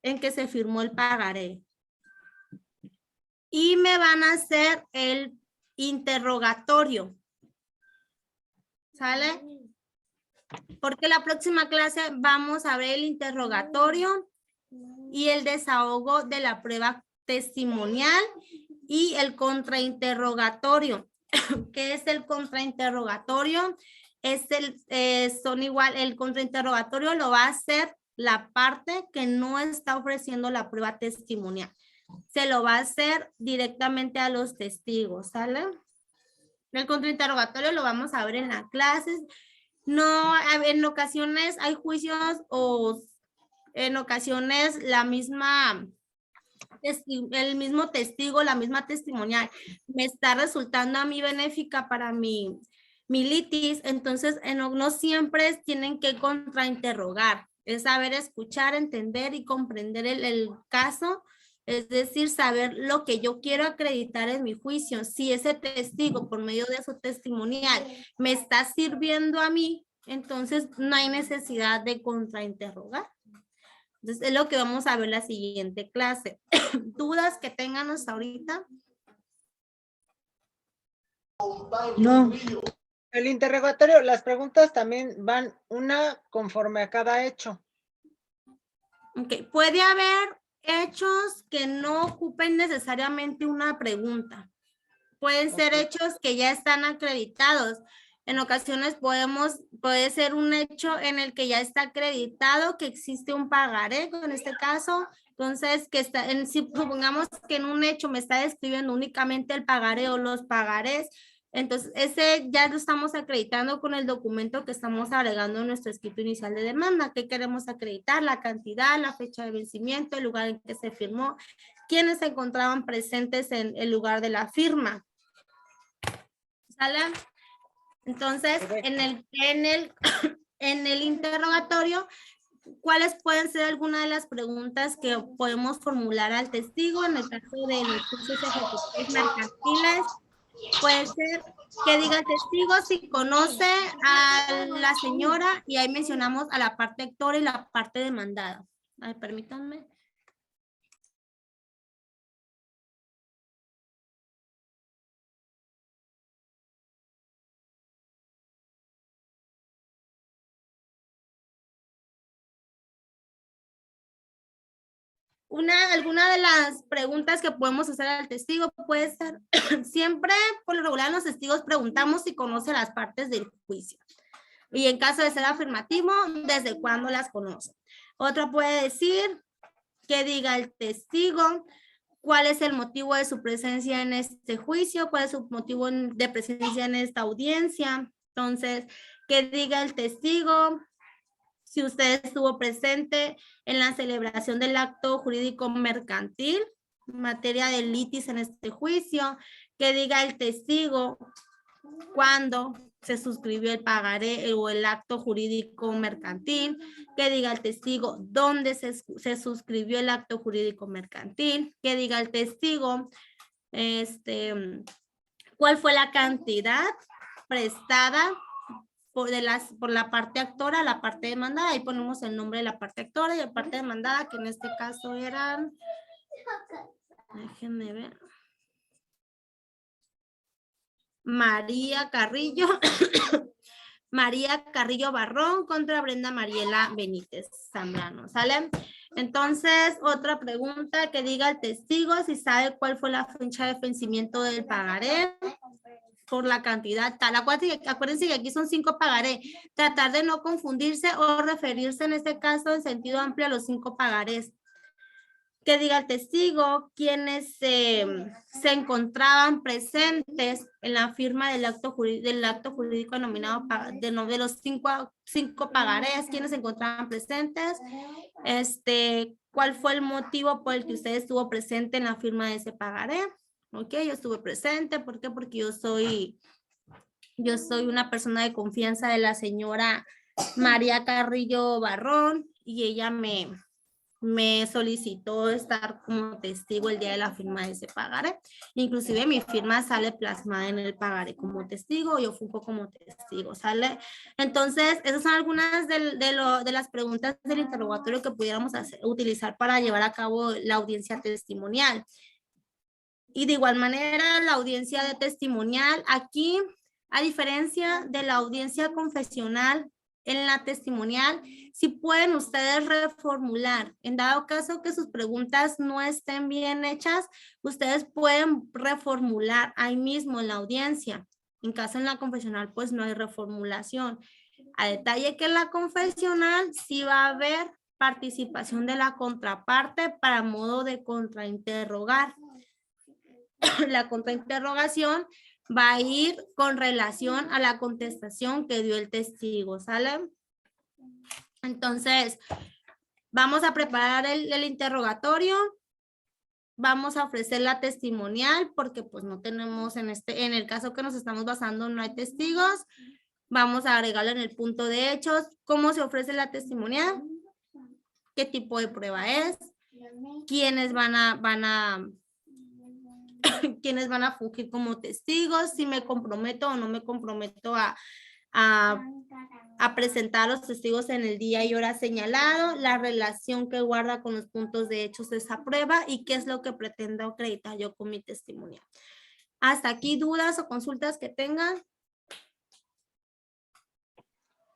en que se firmó el pagaré. Y me van a hacer el interrogatorio. ¿Sale? Porque la próxima clase vamos a ver el interrogatorio y el desahogo de la prueba testimonial y el contrainterrogatorio. ¿Qué es el contrainterrogatorio? El contrainterrogatorio lo va a hacer la parte que no está ofreciendo la prueba testimonial. Se lo va a hacer directamente a los testigos, ¿sale? El contrainterrogatorio lo vamos a ver en las clases. No, en ocasiones hay juicios o en ocasiones el mismo testigo, la misma testimonial me está resultando a mí benéfica para mi litis, entonces no siempre tienen que contrainterrogar, es saber escuchar, entender y comprender el caso, es decir, saber lo que yo quiero acreditar en mi juicio. Si ese testigo, por medio de su testimonial, me está sirviendo a mí, entonces no hay necesidad de contrainterrogar. Entonces es lo que vamos a ver en la siguiente clase. ¿Dudas que tengan hasta ahorita? No. El interrogatorio, las preguntas también van una conforme a cada hecho. Ok, puede haber hechos que no ocupen necesariamente una pregunta. Pueden ser hechos que ya están acreditados. En ocasiones puede ser un hecho en el que ya está acreditado que existe un pagaré, en este caso. Entonces, si supongamos que en un hecho me está describiendo únicamente el pagaré o los pagarés, entonces ese ya lo estamos acreditando con el documento que estamos agregando en nuestro escrito inicial de demanda. ¿Qué queremos acreditar? La cantidad, la fecha de vencimiento, el lugar en que se firmó, quiénes se encontraban presentes en el lugar de la firma. ¿Sale? Entonces, en el interrogatorio, ¿cuáles pueden ser algunas de las preguntas que podemos formular al testigo? En el caso de los juicios ejecutivos mercantiles, puede ser que diga el testigo si conoce a la señora, y ahí mencionamos a la parte actora y la parte demandada. Ay, permítanme. Alguna de las preguntas que podemos hacer al testigo puede ser, siempre por lo regular los testigos preguntamos si conoce las partes del juicio. Y en caso de ser afirmativo, ¿desde cuándo las conoce? Otra puede decir que diga el testigo cuál es el motivo de su presencia en este juicio, cuál es su motivo de presencia en esta audiencia. Entonces, que diga el testigo si usted estuvo presente en la celebración del acto jurídico mercantil, en materia de litis en este juicio, que diga el testigo cuándo se suscribió el pagaré o el acto jurídico mercantil, que diga el testigo dónde se suscribió el acto jurídico mercantil, que diga el testigo cuál fue la cantidad prestada por la parte actora a la parte demandada. Ahí ponemos el nombre de la parte actora y la parte demandada, que en este caso eran, déjenme ver, María Carrillo, María Carrillo Barrón contra Brenda Mariela Benítez Zambrano, ¿sale? Entonces, otra pregunta, que diga el testigo si sabe cuál fue la fecha de vencimiento del pagaré por la cantidad tal. Acuérdense que aquí son 5 pagarés. Tratar de no confundirse o referirse en este caso en sentido amplio a los 5 pagarés. Que diga el testigo quienes se encontraban presentes en la firma del acto jurídico denominado de los 5 pagarés, quienes se encontraban presentes, cuál fue el motivo por el que usted estuvo presente en la firma de ese pagaré. Ok, yo estuve presente. ¿Por qué? Porque yo soy una persona de confianza de la señora María Carrillo Barrón y ella me solicitó estar como testigo el día de la firma de ese pagaré. Inclusive mi firma sale plasmada en el pagaré como testigo, yo funjo como testigo, ¿sale? Entonces, esas son algunas de las preguntas del interrogatorio que pudiéramos utilizar para llevar a cabo la audiencia testimonial. Y de igual manera, la audiencia de testimonial, aquí, a diferencia de la audiencia confesional, en la testimonial, si pueden ustedes reformular. En dado caso que sus preguntas no estén bien hechas, ustedes pueden reformular ahí mismo en la audiencia. En caso en la confesional, pues no hay reformulación. A detalle que en la confesional sí va a haber participación de la contraparte para modo de contrainterrogar. La contrainterrogación va a ir con relación a la contestación que dio el testigo, ¿sale? Entonces, vamos a preparar el interrogatorio. Vamos a ofrecer la testimonial porque pues no tenemos en el caso que nos estamos basando no hay testigos. Vamos a agregarlo en el punto de hechos. ¿Cómo se ofrece la testimonial? ¿Qué tipo de prueba es? ¿Quiénes van a quiénes van a fungir como testigos? Si me comprometo o no me comprometo a presentar a los testigos en el día y hora señalado, la relación que guarda con los puntos de hechos de esa prueba y qué es lo que pretendo acreditar yo con mi testimonio. ¿Hasta aquí dudas o consultas que tengan?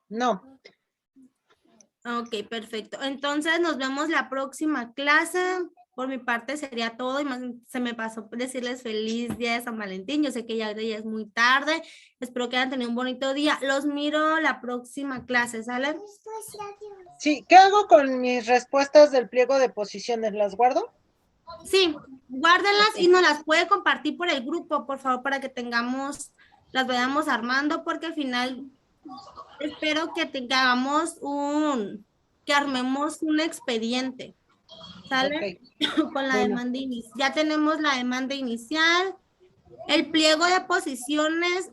No. Ok, perfecto. Entonces nos vemos la próxima clase. Por mi parte sería todo y más se me pasó decirles feliz día de San Valentín. Yo sé que ya es muy tarde. Espero que hayan tenido un bonito día. Los miro la próxima clase, ¿sale? Sí, ¿qué hago con mis respuestas del pliego de posiciones? ¿Las guardo? Sí, guárdenlas y nos las puede compartir por el grupo, por favor, para que tengamos, las vayamos armando, porque al final espero que que armemos un expediente. ¿Sale? Okay. Con la Bueno. demanda inicial. Ya tenemos la demanda inicial. El pliego de posiciones,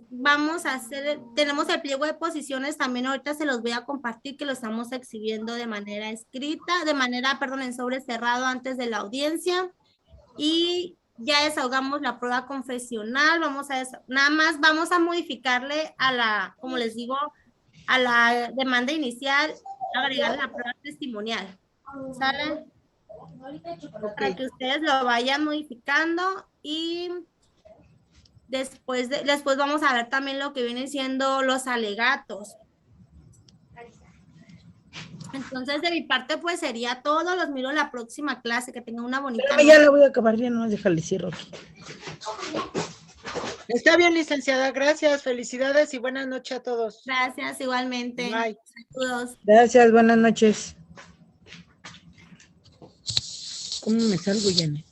tenemos el pliego de posiciones, también ahorita se los voy a compartir, que lo estamos exhibiendo de manera escrita, en sobre cerrado antes de la audiencia. Y ya desahogamos la prueba confesional, nada más vamos a modificarle como les digo, a la demanda inicial, agregarle la prueba testimonial. ¿Sale? Para que ustedes lo vayan modificando y después vamos a ver también lo que vienen siendo los alegatos. Entonces, de mi parte, pues sería todo. Los miro en la próxima clase. Que tengan una bonita Pero ya la voy a acabar, ya no déjale cierro aquí. Está bien, licenciada. Gracias. Felicidades y buenas noches a todos. Gracias, igualmente. Bye. Saludos. Gracias, buenas noches. ¿Cómo me salgo, Janet?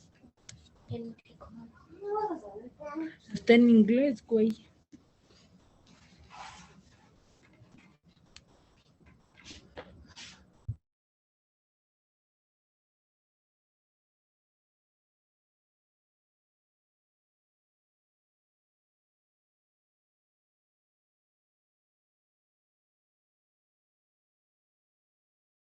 Está en inglés, güey.